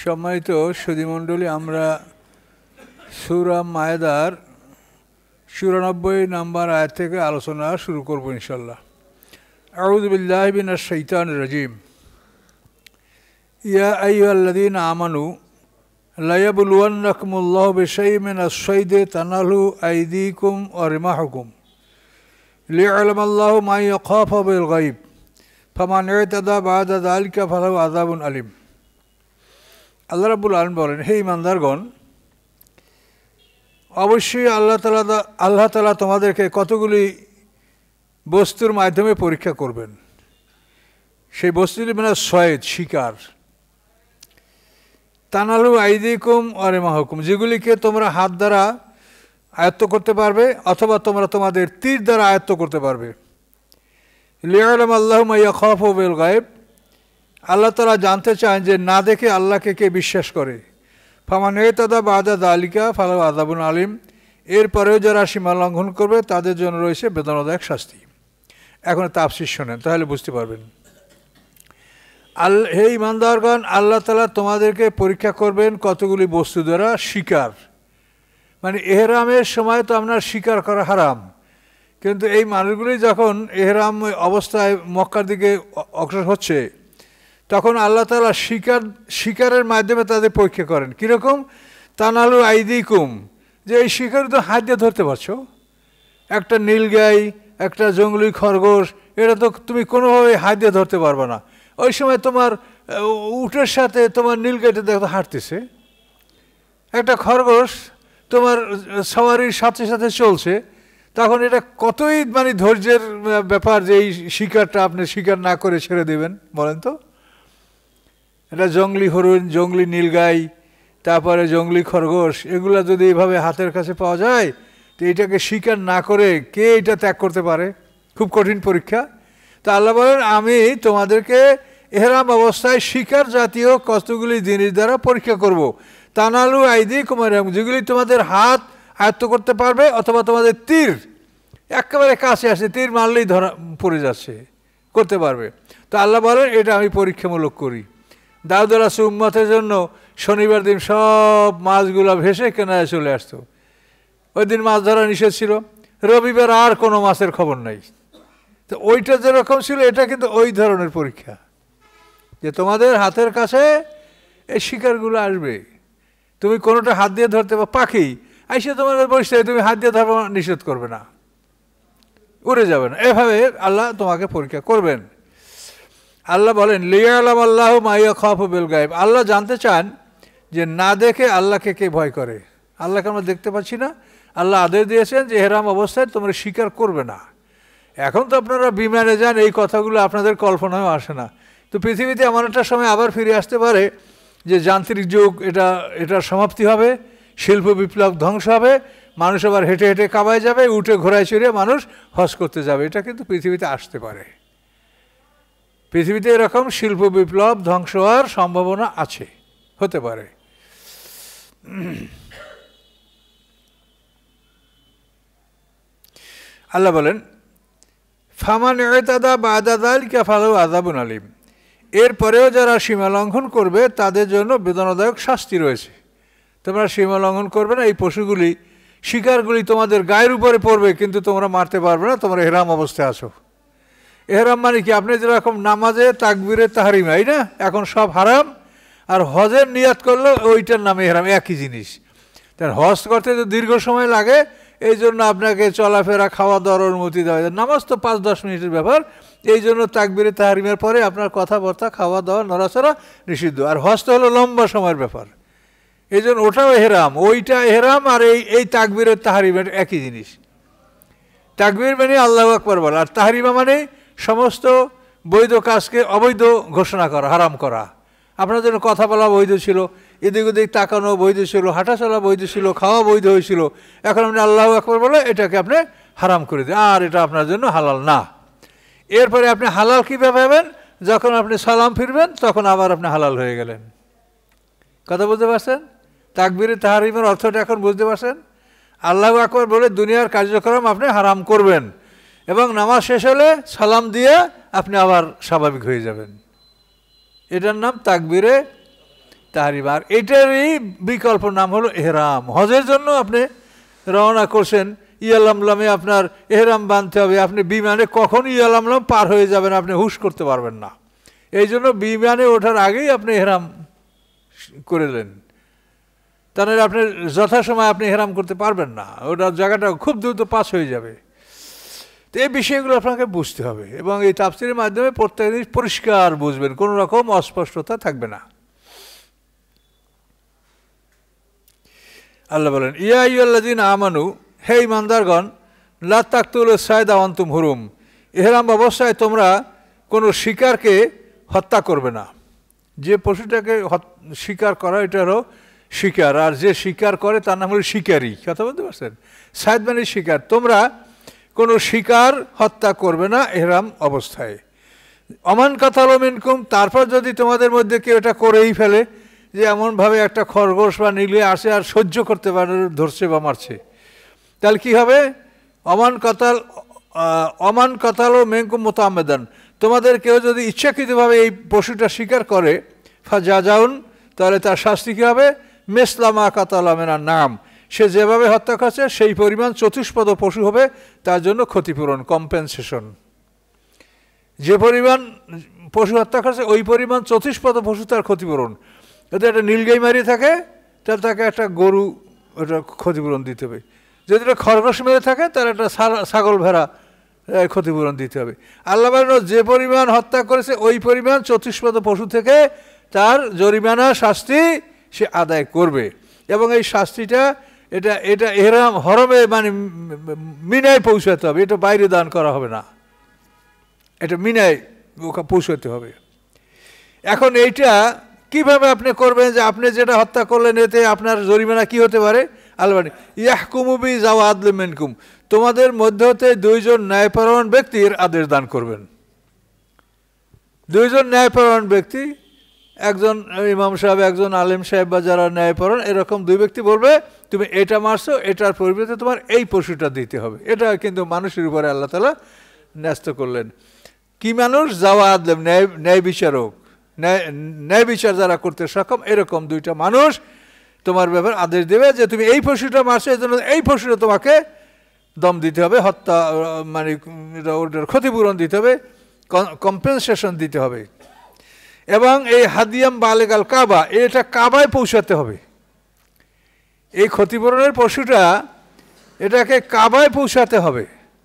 সম্মানিত সুধীমণ্ডলী, আমরা সূরা মায়েদার ৯৪ নম্বর আয়াত থেকে আলোচনা শুরু করব ইনশাআল্লাহ। আউযু বিল্লাহি মিনাশ শাইতানির রাজিম। ইয়া আইয়ুহাল্লাযীনা আমানু লা ইয়াবলুওয়ান্নাকুমুল্লাহু বিশাইইন মিনাস সাইদি তানালু আইদীকুম ওয়া রিমাহুকুম লিয়া'লামাল্লাহু মা ইয়াখাফু বিল গায়ব ফামান ইতাদা বা'দা যালিকা ফালাহু আযাবুন আলীম। আল্লাহ রাব্বুল আলামিন বলেন, হে ঈমানদারগণ, অবশ্যই আল্লাহ তাআলা তোমাদেরকে কতগুলি বস্তুর মাধ্যমে পরীক্ষা করবেন। সেই বস্তুটি মানে সয়েদ, শিকার। তানালু আইদিকুম ওয়া রিমাহুকুম, যেগুলিকে তোমরা হাত দ্বারা আয়ত্ত করতে পারবে অথবা তোমরা তোমাদের তীর দ্বারা আয়ত্ত করতে পারবে। লিয়া'লামাল্লাহু মা ইয়াখাফু বিল গায়ব, আল্লাহ তাআলা জানতে চান যে না দেখে আল্লাহকে কে বিশ্বাস করে। ফামান ইতাদা বা'দা যালিকা ফালাহু আযাবুন আলীম, এরপরেও যারা সীমা লঙ্ঘন করবে তাদের জন্য রয়েছে বেদনাদায়ক শাস্তি। এখন তাফসীর শোনেন, তাহলে বুঝতে পারবেন। হে ঈমানদারগণ, আল্লাহ তাআলা তোমাদেরকে পরীক্ষা করবেন কতগুলি বস্তু দ্বারা। শিকার মানে এহরামের সময় তো আপনার শিকার করা হারাম, কিন্তু এই মানুষগুলি যখন এহরাম অবস্থায় মক্কার দিকে অগ্রসর হচ্ছে তখন আল্লাহ তাআলা শিকারের মাধ্যমে তাদের পরীক্ষা করেন। কীরকম? তানালু আইদিকুম, যে এই শিকার তো হাত দিয়ে ধরতে পারছো। একটা নীলগাই, একটা জঙ্গলি খরগোশ, এটা তো তুমি কোনোভাবে হাত দিয়ে ধরতে পারবে না। ওই সময় তোমার উটের সাথে তোমার নীলগাইটা দেখো হাঁটতেছে, একটা খরগোশ তোমার সওয়ারির সাথে সাথে চলছে, তখন এটা কতই মানে ধৈর্যের ব্যাপার যে এই শিকারটা আপনি শিকার না করে ছেড়ে দেবেন, বলেন তো। এটা জঙ্গলি হরিণ, জঙ্গলি নীলগাই, তারপরে জঙ্গলি খরগোশ, এগুলো যদি এভাবে হাতের কাছে পাওয়া যায় তো এটাকে শিকার না করে কে এটা ত্যাগ করতে পারে? খুব কঠিন পরীক্ষা। তা আল্লাহ বলেন, আমি তোমাদেরকে এহরাম অবস্থায় শিকার জাতীয় কতগুলি জিনিস দ্বারা পরীক্ষা করব। তানালু আইদিকুম, যেগুলি তোমাদের হাত আয়ত্ত করতে পারবে অথবা তোমাদের তীর একেবারে কাছে আসে, তীর মারলেই ধরা পড়ে যাচ্ছে, করতে পারবে। তো আল্লাহ বলেন, এটা আমি পরীক্ষামূলক করি। দাউদ আলাইহিস উম্মতের জন্য শনিবার দিন সব মাছগুলো ভেসে কেনায় চলে আসতো। ওই দিন মাছ ধরা নিষেধ ছিল, রবিবার আর কোনো মাছের খবর নাই। তো ওইটা যেরকম ছিল এটা কিন্তু ওই ধরনের পরীক্ষা, যে তোমাদের হাতের কাছে এই শিকারগুলো আসবে, তুমি কোনোটা হাত দিয়ে ধরতে পারো। পাখি আইসে তোমাদের বসে, তুমি হাত দিয়ে ধরবো, নিষেধ করবে না, উড়ে যাবে না। এভাবে আল্লাহ তোমাকে পরীক্ষা করবেন। আল্লাহ বলেন, লিয়া'লামাল্লাহু মা ইয়াখাফু বিল গায়ব, আল্লাহ জানতে চান যে না দেখে আল্লাহকে কে ভয় করে। আল্লাহকে আমরা দেখতে পাচ্ছি না, আল্লাহ আদেশ দিয়েছেন যে এহরাম অবস্থায় তোমরা শিকার করবে না। এখন তো আপনারা বিমানে যান, এই কথাগুলো আপনাদের কল্পনাও আসে না। তো পৃথিবীতে এমন একটা সময় আবার ফিরে আসতে পারে যে যান্ত্রিক যুগ এটার সমাপ্তি হবে, শিল্প বিপ্লব ধ্বংস হবে, মানুষ আবার হেঁটে হেঁটে কাবায় যাবে, উঠে ঘোড়ায় চড়ে মানুষ হজ করতে যাবে। এটা কিন্তু পৃথিবীতে আসতে পারে। পৃথিবীতে এরকম শিল্প বিপ্লব ধ্বংস হওয়ার সম্ভাবনা আছে, হতে পারে। আল্লাহ বলেন, ফামান ইতাদা বা'দা যালিকা ফালাহু আযাবুন আলীম, এরপরেও যারা সীমা লঙ্ঘন করবে তাদের জন্য বেদনাদায়ক শাস্তি রয়েছে। তোমরা সীমা লঙ্ঘন করবে না, এই পশুগুলি শিকারগুলি তোমাদের গায়ের উপরে পড়বে কিন্তু তোমরা মারতে পারবে না, তোমরা এহরাম অবস্থায় আছো। এহরাম মানে কি? আপনি যেরকম নামাজে তাকবীরে তাহরিমা, এই না, এখন সব হারাম, আর হজের নিয়াত করলে ওইটার নামে এহরাম, একই জিনিস। তার হজ করতে তো দীর্ঘ সময় লাগে, এই জন্য আপনাকে চলাফেরা খাওয়া দাওয়ার অনুমতি দেওয়া যায়। নামাজ তো 5-10 মিনিটের ব্যাপার, এই জন্য তাকবীরে তাহরিমের পরে আপনার কথাবার্তা, খাওয়া দাওয়া, নড়াচড়া নিষিদ্ধ। আর হজ তো হলো লম্বা সময়ের ব্যাপার, এই জন্য ওটাও এহরাম, ওইটা এহরাম, আর এই তাকবীরের তাহরিমের একই জিনিস। তাকবীর মানে আল্লাহু আকবার বলা, আর তাহরিমা মানে সমস্ত বৈধ কাজকে অবৈধ ঘোষণা করা, হারাম করা। আপনার জন্য কথা বলা বৈধ ছিল, এদিক ওদিক তাকানো বৈধ ছিল, হাঁটা চলা বৈধ ছিল, খাওয়া বৈধ হয়েছিল, এখন আপনি আল্লাহু আকবার বলে এটাকে আপনি হারাম করে দেন, আর এটা আপনার জন্য হালাল না। এরপরে আপনি হালাল কীভাবে পাবেন? যখন আপনি সালাম ফিরবেন তখন আবার আপনি হালাল হয়ে গেলেন। কথা বুঝতে পারছেন? তাকবীরে তাহরিমের অর্থটা এখন বুঝতে পারছেন? আল্লাহু আকবার বলে দুনিয়ার কার্যক্রম আপনি হারাম করবেন, এবং নামাজ শেষ হলে সালাম দিয়ে আপনি আবার স্বাভাবিক হয়ে যাবেন। এটার নাম তাকবীরে তাহরিম। আর এটারই বিকল্প নাম হলো এহরাম। হজের জন্য আপনি রওনা করছেন, ইয়ালামলামে আপনার এহরাম বাঁধতে হবে। আপনি বিমানে কখন ইয়ালামলাম পার হয়ে যাবেন আপনি হুশ করতে পারবেন না। এই জন্য বিমানে ওঠার আগেই আপনি এহরাম করলেন, তাহলে আপনি যথাসময় আপনি এহরাম করতে পারবেন না, ওটার জায়গাটা খুব দ্রুত পাস হয়ে যাবে। তো এই বিষয়গুলো আপনাকে বুঝতে হবে এবং এই তাফসীরের মাধ্যমে প্রত্যেক জিনিস পরিষ্কার বুঝবেন, কোনো রকম অস্পষ্টতা থাকবে না। আল্লাহ বলেন, ইয়া আইয়ুহাল্লাযীনা আমানু, হে ঈমানদারগণ, লা তাকতুলুস সায়দা ওয়া আনতুম হুরুম, ইহরাম অবস্থায় তোমরা কোনো শিকারকে হত্যা করবে না। যে পশুটাকে শিকার করা এটা হলো শিকার, আর যে শিকার করে তার নাম হলো শিকারী। কথা বলতে পারছেন? সায়দ মানে শিকার। তোমরা কোনো শিকার হত্যা করবে না এহরাম অবস্থায়। অমান কাতাল মিনকুম, তারপর যদি তোমাদের মধ্যে কেউ এটা করেই ফেলে, যে এমনভাবে একটা খরগোশ বা নীলে আসে আর সহ্য করতে পারে, ধরছে বা মারছে, তাহলে কী হবে? অমান কাতাল মিনকুম মুতাআম্মিদান, তোমাদের কেউ যদি ইচ্ছাকৃতভাবে এই পশুটা শিকার করে, ফাজাজাউন, তাহলে তার শাস্তি কী হবে? মেসলামা কাতালা মিনান নাম, সে যেভাবে হত্যা করছে সেই পরিমাণ চতুষ্পদ পশু হবে তার জন্য ক্ষতিপূরণ, কম্পেনসেশন। যে পরিমাণ পশু হত্যা করছে ওই পরিমাণ চতুষ্পদ পশু তার ক্ষতিপূরণ। যদি একটা নীলগাই মারিয়ে থাকে তাহলে তাকে একটা গরু ওটা ক্ষতিপূরণ দিতে হবে। যদি একটা খরগোশ মেরে থাকে তাহলে একটা ছাগল ভেড়া ক্ষতিপূরণ দিতে হবে। আল্লাহ বলেন, যে পরিমাণ হত্যা করেছে ওই পরিমাণ চতুষ্পদ পশু থেকে তার জরিমানা শাস্তি সে আদায় করবে। এবং এই শাস্তিটা এটা এটা এহরাম হরমে মানে মিনায় পৌঁছাতে হবে, এটা বাইরে দান করা হবে না, এটা মিনায় পৌঁছাতে হবে। এখন এইটা কিভাবে আপনি করবেন যে আপনি যেটা হত্যা করলেন এতে আপনার জরিমানা কি হতে পারে? আল্লাহ ইয়াহকুমু বি যাওয়া আদলিম মিনকুম, তোমাদের মধ্যে হতে দুইজন ন্যায়পরায়ণ ব্যক্তির আদেশ দান করবেন। দুইজন ন্যায়পরায়ণ ব্যক্তি, একজন ইমাম সাহেব, একজন আলেম সাহেব বা যারা ন্যায়পরায়ণ, এরকম দুই ব্যক্তি বলবে তুমি এটা মারছো, এটার পরিবর্তে তোমার এই পশুটা দিতে হবে। এটা কিন্তু মানুষের উপরে আল্লাহ তাআলা ন্যস্ত করলেন। কি মানুষ? যাওয়া আদলেম, ন্যায় বিচারক, ন্যায় বিচার যারা করতে সক্ষম, এরকম দুইটা মানুষ তোমার ব্যাপারে আদেশ দেবে যে তুমি এই পশুটা মারছো, এই জন্য এই পশুটা তোমাকে দম দিতে হবে, হত্যা মানে ওটার ক্ষতিপূরণ দিতে হবে, কম্পেনসেশন দিতে হবে। এবং এই হাদিয়াম বালেগাল কাবা, এটা কাবায় পৌঁছাতে হবে। এই ক্ষতিপূরণের পশুটা এটাকে কাবায় পৌঁছাতে হবে,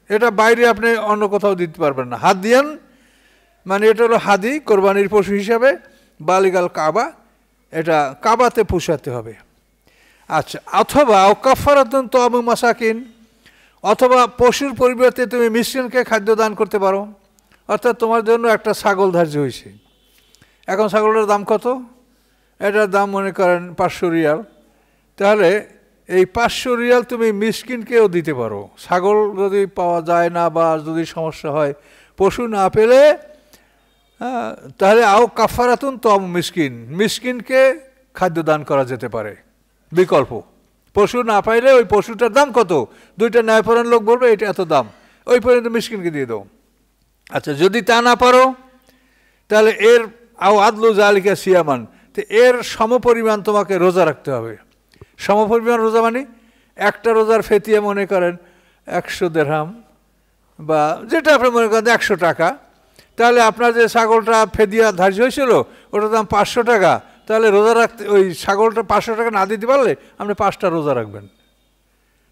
এটা বাইরে আপনি অন্য কোথাও দিতে পারবেন না। হাদিয়ান মানে এটা হলো হাদি, কোরবানির পশু হিসাবে, বালেগাল কাবা, এটা কাবাতে পৌঁছাতে হবে। আচ্ছা, অথবা কাফারাতুন তা'আমু মাসাকিন, অথবা পশুর পরিবর্তে তুমি মিসকিনকে খাদ্য দান করতে পারো। অর্থাৎ তোমার জন্য একটা ছাগল ধার্য হয়েছে, এখন ছাগলের দাম কত? এটার দাম মনে করেন 500 রিয়াল, তাহলে এই 500 রিয়াল তুমি মিসকিনকেও দিতে পারো। ছাগল যদি পাওয়া যায় না বা যদি সমস্যা হয়, পশু না পেলে, তাহলে কাফারাতুন তা'আমু মিসকিন, মিসকিনকে খাদ্য দান করা যেতে পারে বিকল্প। পশু না পাইলে ওই পশুটার দাম কত, দুইটা ন্যায়পরায়ণ লোক বলবে এটা এত দাম, ওই পর্যন্ত মিসকিনকে দিয়ে দাও। আচ্ছা, যদি তা না পারো তাহলে এর আদলু জালিকা সিয়ামান, তো এর সমপরিমাণ তোমাকে রোজা রাখতে হবে। সমপরিমাণ রোজা মানে একটা রোজার ফেতিয়া মনে করেন 100 দিরহাম, বা যেটা আপনি মনে করেন 100 টাকা, তাহলে আপনার যে ছাগলটা ফেদিয়া ধার্য হয়েছিল ওটার দাম 500 টাকা, তাহলে রোজা রাখতে ওই ছাগলটা 500 টাকা না দিতে পারলে আপনি 5টা রোজা রাখবেন।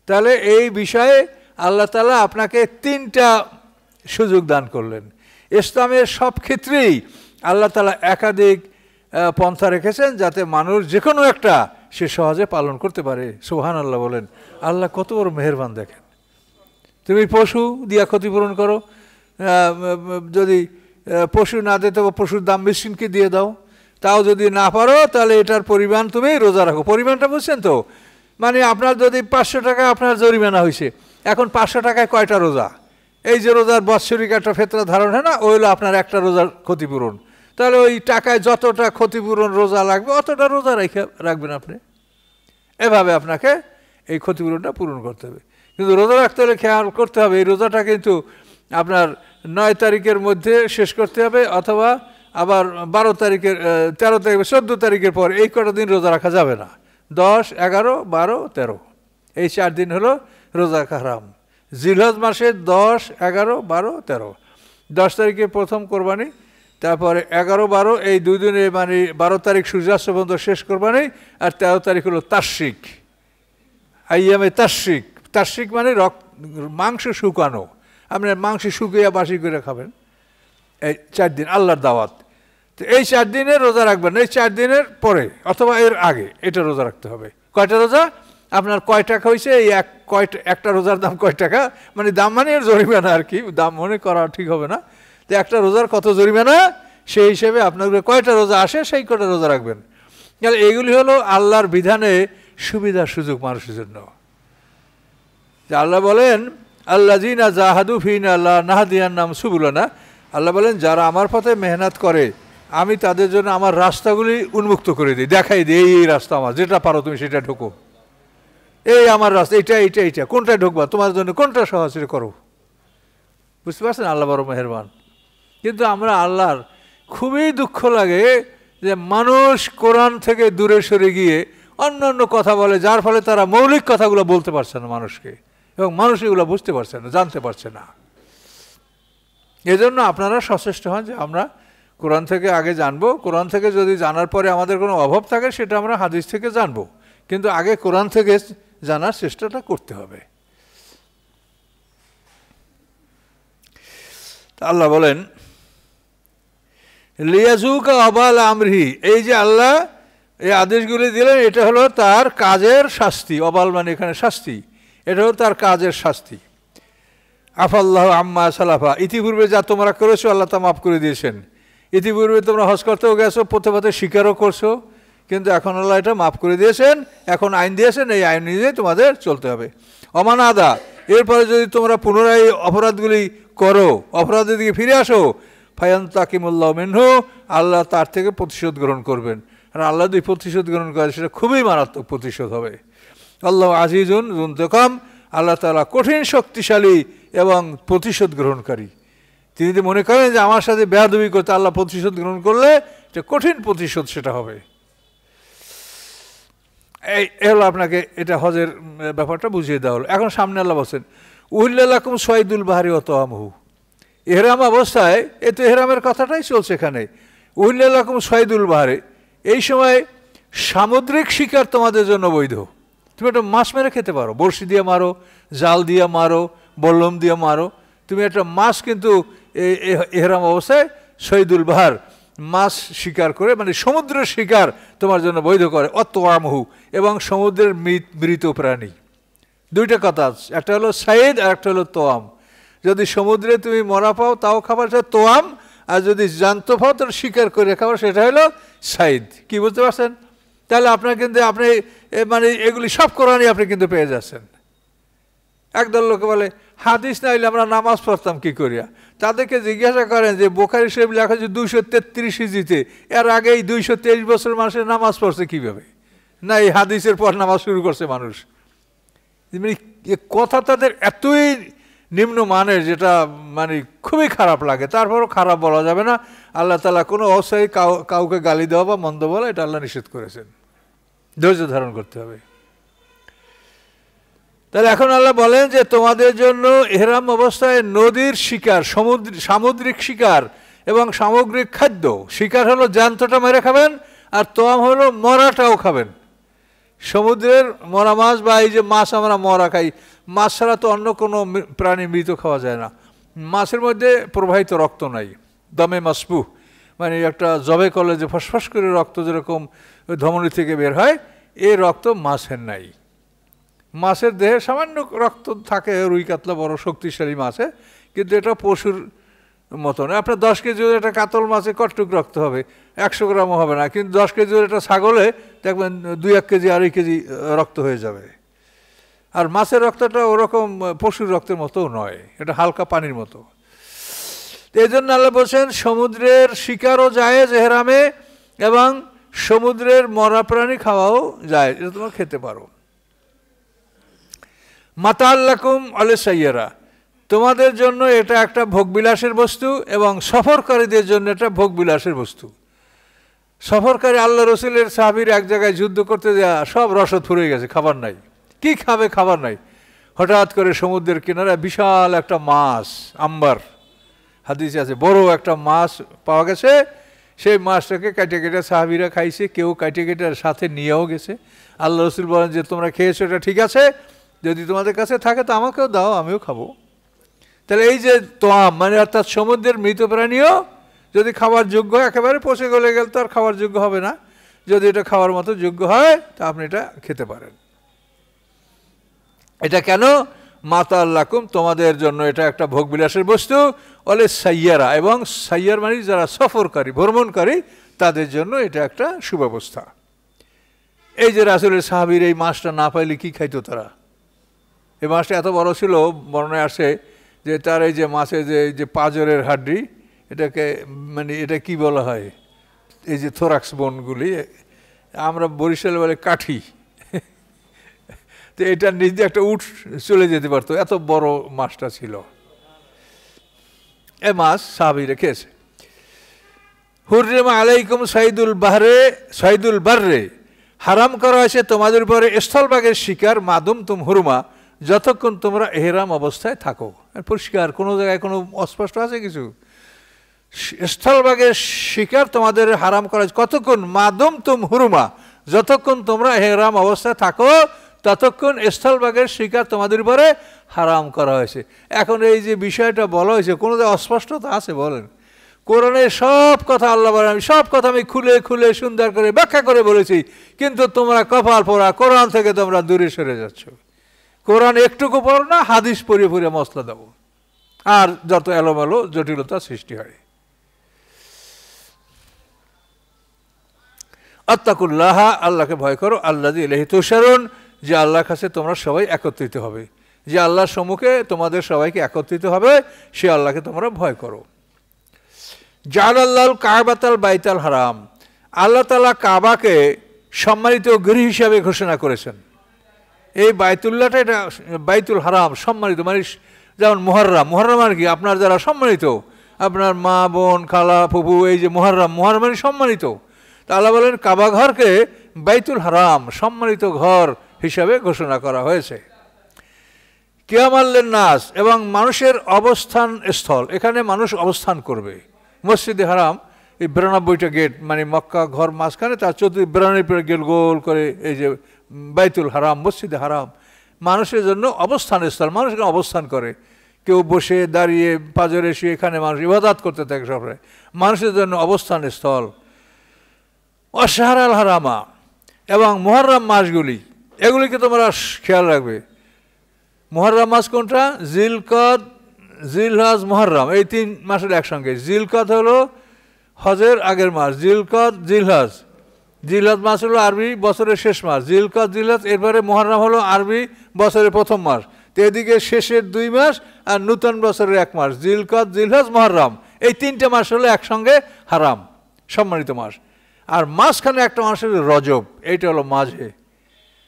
তাহলে এই বিষয়ে আল্লাহ তাআলা আপনাকে 3টা সুযোগ দান করলেন। ইসলামের সব ক্ষেত্রেই আল্লাহ তাআলা একাধিক পন্থা রেখেছেন যাতে মানুষ যে কোনো একটা সে সহজে পালন করতে পারে। সুবহানাল্লাহ বলেন, আল্লাহ কত বড় মেহেরবান দেখেন। তুমি পশু দিয়া ক্ষতিপূরণ করো, যদি পশু না দিতে বা পশুর দাম মিসকিনকে দিয়ে দাও, তাও যদি না পারো তাহলে এটার পরিমাণ তুমি রোজা রাখো। পরিমাণটা বুঝছেন তো? মানে আপনার যদি 500 টাকা আপনার জরিমানা হয়েছে, এখন 500 টাকায় কয়টা রোজা? এই যে রোজার বাৎসরিক একটা ফেতরা ধারণ হয় না, ওই হলো আপনার একটা রোজার ক্ষতিপূরণ। তাহলে ওই টাকায় যতটা ক্ষতিপূরণ রোজা লাগবে অতটা রোজা রাখবেন আপনি। এভাবে আপনাকে এই ক্ষতিপূরণটা পূরণ করতে হবে। কিন্তু রোজা রাখতে হলে খেয়াল করতে হবে এই রোজাটা কিন্তু আপনার 9 তারিখের মধ্যে শেষ করতে হবে, অথবা আবার 12 তারিখের 13 তারিখ 14 তারিখের পর এই কটা দিন রোজা রাখা যাবে না। 10, 11, 12, 13 এই 4 দিন হলো রোজা রাখা হারাম। জিলহজ মাসের 10, 11, 12, 13। 10 তারিখে প্রথম কোরবানি, তারপরে 11, 12 এই 2 দিনে মানে 12 তারিখ সূর্যাস্ত পর্যন্ত শেষ কোরবানি, আর 13 তারিখ হলো তাশরিক, আইয়ামে তাশরিক। তাশরিক মানে মাংস শুকানো, আপনার মাংস শুকিয়ে বাসি করে খাবেন। এই 4 দিন আল্লাহর দাওয়াত। তো এই 4 দিনে রোজা রাখবেন, এই 4 দিনের পরে অথবা এর আগে এটা রোজা রাখতে হবে। কয়টা রোজা? আপনার কয় টাকা হয়েছে, এই একটা রোজার দাম কয় টাকা, মানে দাম মানে এর জরিমানা আর কি, দাম মনে করা ঠিক হবে না। তো একটা রোজার কত জরিমানা, সেই হিসেবে আপনার কয়টা রোজা আসে সেই কয়টা রোজা রাখবেন। এইগুলি হলো আল্লাহর বিধানে সুবিধা সুযোগ মানুষের জন্য। আল্লাহ বলেন আল্লাযীনা জাহাদু ফীনা লানাহদিয়ান্নাহুম সুবুলানা, আল্লাহ বলেন যারা আমার পথে মেহনত করে আমি তাদের জন্য আমার রাস্তাগুলি উন্মুক্ত করে দিই, দেখাই দিই এই রাস্তা আমার, যেটা পারো তুমি সেটা ঢোকো, এই আমার রাস্তা, এইটা কোনটায় ঢুকবা, তোমার জন্য কোনটা সহজ সেটা করো। বুঝতে পারছেন? আল্লাহ বড় মেহেরবান। কিন্তু আমরা আল্লাহর খুবই দুঃখ লাগে যে মানুষ কোরআন থেকে দূরে সরে গিয়ে অন্য অন্য কথা বলে, যার ফলে তারা মৌলিক কথাগুলো বলতে পারছে না মানুষকে, এবং মানুষ এগুলো বুঝতে পারছে না, জানতে পারছে না। এজন্য আপনারা সচেষ্ট হন যে আমরা কোরআন থেকে আগে জানবো, কোরআন থেকে যদি জানার পরে আমাদের কোনো অভাব থাকে সেটা আমরা হাদিস থেকে জানবো, কিন্তু আগে কোরআন থেকে জানার চেষ্টাটা করতে হবে। আল্লাহ বলেন লিয়াজুকা আবাল আমরিহি, এই যে আল্লাহ এই আদেশগুলি দিলেন এটা হলো তার কাজের শাস্তি। অবাল মানে এখানে শাস্তি, এটা হলো তার কাজের শাস্তি। আফাল্লাহ আম্মা সালাফা, ইতিপূর্বে যা তোমরা করেছো আল্লাহ তা মাফ করে দিয়েছেন। ইতিপূর্বে তোমরা হজ করতেও গেছো, পথে পথে স্বীকারও করছো, কিন্তু এখন আল্লাহ এটা মাফ করে দিয়েছেন, এখন আইন দিয়েছেন, এই আইন অনুযায়ী তোমাদের চলতে হবে। অমান আদা, এরপরে যদি তোমরা পুনরায় অপরাধগুলি করো, অপরাধের দিকে ফিরে আসো, ফায়ান্তাকিমুল্লাহ মিনহু, আল্লাহ তার থেকে প্রতিশোধ গ্রহণ করবেন। আর আল্লাহ যদি প্রতিশোধ গ্রহণ করে সেটা খুবই মারাত্মক প্রতিশোধ হবে। আল্লাহ আজিজুন যুনতাকাম, আল্লাহ তাআলা কঠিন শক্তিশালী এবং প্রতিশোধ গ্রহণকারী। তিনি যদি মনে করেন যে আমার সাথে বেয়াদবি করতে আল্লাহ প্রতিশোধ গ্রহণ করলে এটা কঠিন প্রতিশোধ সেটা হবে। এই হলো আপনাকে এটা হজের ব্যাপারটা বুঝিয়ে দেওয়া হলো। এখন সামনে আল্লাহ বলছেন উহিল্লা লাকুম সাইদুল বাহরি ওয়া তাআমুহু, ইহরাম অবস্থায় এ তো ইহরামের কথাটাই চলছে এখানে। উহিল্লা লাকুম সাইদুল বাহরি, এই সময় সামুদ্রিক শিকার তোমাদের জন্য বৈধ। তুমি একটা মাছ মেরে খেতে পারো, বড়শি দিয়ে মারো, জাল দিয়ে মারো, বল্লম দিয়ে মারো, তুমি একটা মাছ কিন্তু ইহরাম অবস্থায় সৈদুল বাহার মাছ শিকার করে, মানে সমুদ্রের শিকার তোমার জন্য বৈধ করে। অতআমহু, এবং সমুদ্রের মৃত প্রাণী। দুইটা কথা আছে, একটা হলো সাইদ আর একটা হলো তোয়াম। যদি সমুদ্রে তুমি মরা পাও তাও খাবার, সেটা তোয়াম, আর যদি জ্যান্ত পাও তাহলে শিকার করে খাবার, সেটা হলো সাইদ। কি বুঝতে পারছেন? তাহলে আপনার কিন্তু আপনি মানে এগুলি সব কোরআনই আপনি কিন্তু পেয়ে যাচ্ছেন। একদল লোকে বলে হাদিস না হইলে আমরা নামাজ পড়তাম কি করিয়া। তাদেরকে জিজ্ঞাসা করেন যে বুখারী শরীফ লেখা হচ্ছে 233 হিজরিতে, এর আগে এই 223 বছর মানুষের নামাজ পড়ছে কিভাবে? না এই হাদিসের পর নামাজ শুরু করছে মানুষ। মানে কথা তাদের এতই নিম্নমানের, যেটা মানে খুবই খারাপ লাগে। তারপরও খারাপ বলা যাবে না। আল্লাহ তাআলা কোনো অবস্থায় কাউকে গালি দেওয়া বা মন্দ বলা এটা আল্লাহ নিষেধ করেছেন। ধৈর্য ধারণ করতে হবে। তাহলে এখন আল্লাহ বলেন যে তোমাদের জন্য ইহরাম অবস্থায় নদীর শিকার, সামুদ্রিক শিকার এবং সামগ্রিক খাদ্য, শিকার হলো জ্যান্তটা মেরে খাবেন, আর তোয়াম হলো মরাটাও খাবেন। সমুদ্রের মরা মাছ বা এই যে মাছ আমরা মরা খাই, মাছ ছাড়া তো অন্য কোনো প্রাণী মৃত খাওয়া যায় না। মাছের মধ্যে প্রবাহিত রক্ত নাই, দমে মাসবুহ, মানে একটা জবে করলে যে ফসফস করে রক্ত যেরকম ধমনী থেকে বের হয়, এই রক্ত মাছের নাই। মাছের দেহে সামান্য রক্ত থাকে, রুই কাতলা বড় শক্তিশালী মাছে, কিন্তু এটা পশুর মতন। আপনার 10 কেজি একটা কাতল মাছে কতটুক রক্ত হবে? 100 গ্রামও হবে না। কিন্তু 10 কেজি একটা ছাগলে দেখবেন 2-1 কেজি 2.5 কেজি রক্ত হয়ে যাবে। আর মাছের রক্তটা ওরকম পশুর রক্তের মতোও নয়, এটা হালকা পানির মতো। এই জন্য আল্লাহ বলছেন সমুদ্রের শিকারও জায়েজ ইহরামে, এবং সমুদ্রের মরা প্রাণী খাওয়াও যায়, এটা তোমরা খেতে পারো। মাতাআল লাকুম আলাইসাইয়ারা, তোমাদের জন্য এটা একটা ভোগবিলাসের বস্তু এবং সফরকারীদের জন্য এটা ভোগবিলাসের বস্তু। সফরকারী আল্লাহ রসুলের সাহাবীর এক জায়গায় যুদ্ধ করতে যাওয়া, সব রসদ ফুরিয়ে গেছে, খাবার নাই, কি খাবে, খাবার নাই। হঠাৎ করে সমুদ্রের কিনারে বিশাল একটা মাছ, আম্বার হাদিসে আছে, বড় একটা মাছ পাওয়া গেছে। সেই মাছটাকে কাটে কেটে সাহাবীরা খাইছে, কেউ কাটে কেটে সাথে নিয়েও গেছে। আল্লাহ রসুল বলেন যে তোমরা খেয়েছো এটা ঠিক আছে, যদি তোমাদের কাছে থাকে তো আমাকেও দাও, আমিও খাবো। তাহলে এই যে তোয়াম মানে অর্থাৎ সমুদ্রের মৃত প্রাণীও যদি খাওয়ার যোগ্য, একেবারে পচে গলে গেলে তো আর খাওয়ার যোগ্য হবে না, যদি এটা খাওয়ার মতো যোগ্য হয় তা আপনি এটা খেতে পারেন। এটা কেন? মাতাল লাকুম, তোমাদের জন্য এটা একটা ভোগবিলাসের বস্তু। বলে সাইয়ারা, এবং সাইয়ার মানে যারা সফরকারী, ভ্রমণকারী, তাদের জন্য এটা একটা সুব্যবস্থা। এই যে রাসূলের সাহাবীর এই মাছটা না পাইলে কি খাইতো তারা? এই মাছটা এত বড় ছিল, বর্ণনায় আসে যে তার এই যে মাছের যে পাঁজরের হাড্ডি, এটাকে মানে এটা কি বলা হয়, এই যে থোরাক্স বোনগুলি, আমরা বরিশালে বলে কাঠি, তো এটার নিচ দিয়ে একটা উট চলে যেতে পারতো, এত বড় মাছটা ছিল। এ মাছ সাহাবীরা খেয়েছে। হুররিমা আলাইকুম সাইদুল বাররে, হারাম করা হয়েছে তোমাদের উপরে স্থলভাগের শিকার, মাদুম তুম হুরমা, যতক্ষণ তোমরা এহরাম অবস্থায় থাকো। পরিষ্কার, কোনো জায়গায় কোনো অস্পষ্ট আছে কিছু? স্থলভাগের শিকার তোমাদের হারাম করা হয়েছে কতক্ষণ? মাদুম তুম হুরমা, যতক্ষণ তোমরা এহরাম অবস্থায় থাকো ততক্ষণ স্থলভাগের শিকার তোমাদের উপরে হারাম করা হয়েছে। এখন এই যে বিষয়টা বলা হয়েছে, কোনো অস্পষ্টতা আছে বলেন? কোরআনের সব কথা আল্লাহ বলেন, আমি সব কথা আমি খুলে খুলে সুন্দর করে ব্যাখ্যা করে বলেছি, কিন্তু তোমরা কপাল পোড়া, কোরআন থেকে তোমরা দূরে সরে যাচ্ছ। কোরআন একটুকু পড়ো না, হাদিস পড়ে পড়ে মশলা দেবো, আর যত এলোমেলো জটিলতা সৃষ্টি হয়। আত্তাকুল্লাহ, আল্লাহকে ভয় করো, আল্লাযী ইলাইহি তুহশারুন, যে আল্লাহর কাছে তোমরা সবাই একত্রিত হবে, যে আল্লাহর সম্মুখে তোমাদের সবাইকে একত্রিত হবে, সে আল্লাহকে তোমরা ভয় করো। জাআলাল্লাহুল কাবাতাল বাইতাল হারাম, আল্লাহ তাআলা কাবাকে সম্মানিত গৃহ হিসাবে ঘোষণা করেছেন। এই বাইতুল্লাহটা, এটা বাইতুল হারাম সম্মানিত, মানে যেমন মুহররম, মুহররম মানে কি? আপনার যারা সম্মানিত, আপনার মা, বোন, খালা, ফুফু, এই যে মুহররম, মুহররম মানে সম্মানিত। তা আল্লাহ বলেন কাবা ঘরকে বাইতুল হারাম, সম্মানিত ঘর হিসাবে ঘোষণা করা হয়েছে। কিয়ামাল নাস, এবং মানুষের অবস্থান স্থল, এখানে মানুষ অবস্থান করবে। মসজিদে হারাম এই 92টা গেট, মানে মক্কা ঘর মাঝখানে, তার 92 গেট গোল করে এই যে বাইতুল হারাম, মসজিদে হারাম, মানুষের জন্য অবস্থান স্থল। মানুষ এখানে অবস্থান করে, কেউ বসে দাঁড়িয়ে পাজরে শুয়ে, এখানে মানুষ ইবাদত করতে থাকে সবাই, মানুষের জন্য অবস্থান স্থল। অশাহরাল হারামা, এবং মুহররম মাসগুলি, এগুলিকে তোমরা খেয়াল রাখবে। মুহররম মাস কোনটা? জিলকদ, জিলহজ, মুহররম, এই 3 মাসের একসঙ্গে। জিলকদ হলো হজের আগের মাস, জিলকদ, জিলহজ। জিলহজ মাস হলো আরবি বছরের শেষ মাস, জিলকদ, জিলহজ। এরপরে মুহররম হলো আরবি বছরের প্রথম মাস। তো এদিকে শেষের 2 মাস আর নূতন বছরের 1 মাস, জিলকদ, জিলহজ, মুহররম, এই 3টে মাস হলো একসঙ্গে হারাম, সম্মানিত মাস। আর মাঝখানে একটা মাস হলো রজব, এইটা হলো মাঝে।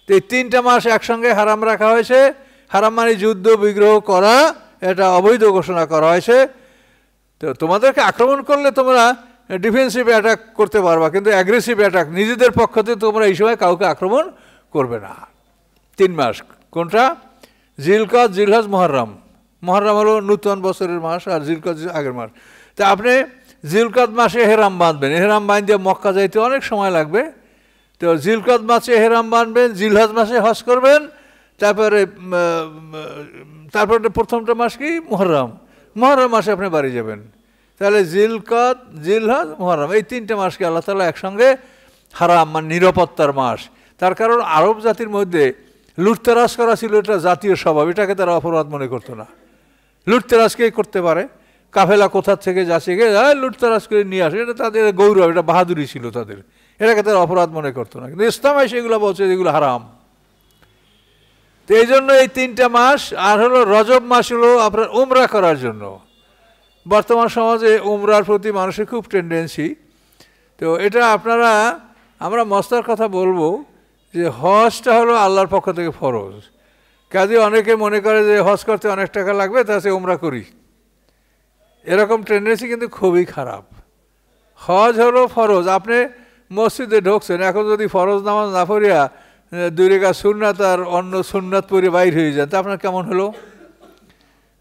তো এই 3টা মাস একসঙ্গে হারাম রাখা হয়েছে। হারাম মানে যুদ্ধ বিগ্রহ করা, এটা অবৈধ ঘোষণা করা হয়েছে। তো তোমাদেরকে আক্রমণ করলে তোমরা ডিফেন্সিভ অ্যাটাক করতে পারবা, কিন্তু অ্যাগ্রেসিভ অ্যাটাক, নিজেদের পক্ষ থেকে তোমরা এই সময় কাউকে আক্রমণ করবে না। 3 মাস কোনটা? জিলকদ, জিলহজ, মুহররম। মুহররম হলো নূতন বছরের মাস, আর জিলকদ আগের মাস। তা আপনি জিলকদ মাসে এহরাম বাঁধবেন, এহরাম বাঁধতে মক্কা যাইতে অনেক সময় লাগবে। তো জিলকদ মাসে এহরাম বাঁধবেন, জিলহজ মাসে হজ করবেন, তারপরে প্রথমটা মাস কি? মুহররম। মুহররম মাসে আপনি বাড়ি যাবেন। তাহলে জিলকদ, জিলহজ, মুহররম, এই 3টে মাসকে আল্লাহ তাআলা একসঙ্গে হারাম, মানে নিরাপত্তার মাস। তার কারণ আরব জাতির মধ্যে লুটতরাজ করা ছিল, এটা জাতীয় স্বভাব, এটাকে তারা অপরাধ মনে করতো না। লুটতরাজ কে করতে পারে? কাফেলা কোথার থেকে যাচ্ছে গিয়ে লুটতরাজ করে নিয়ে আসে, এটা তাদের গৌরব, এটা বাহাদুরি ছিল তাদের, এটাকে তারা অপরাধ মনে করতো না। কিন্তু ইসলাম এসে এগুলো বলছে এগুলো হারাম। তো এই জন্য এই 3টা মাস। আর হলো রজব মাস হলো আপনার উমরা করার জন্য। বর্তমান সমাজে উমরার প্রতি মানুষের খুব টেন্ডেন্সি। তো এটা আমরা মস্তার কথা বলবো যে হজটা হলো আল্লাহর পক্ষ থেকে ফরজ, কাজে অনেকে মনে করে যে হজ করতে অনেক টাকা লাগবে তাতে ওমরা করি, এরকম টেন্ডেন্সি কিন্তু খুবই খারাপ। হজ হলো ফরজ, আপনি মসজিদে ঢুকছেন, এখন যদি ফরজ নামাজ না পড়িয়া 2 রাকাত সুন্নাত আর অন্য সুন্নাত পড়ে বাইর হয়ে যান, তা আপনার কেমন হলো?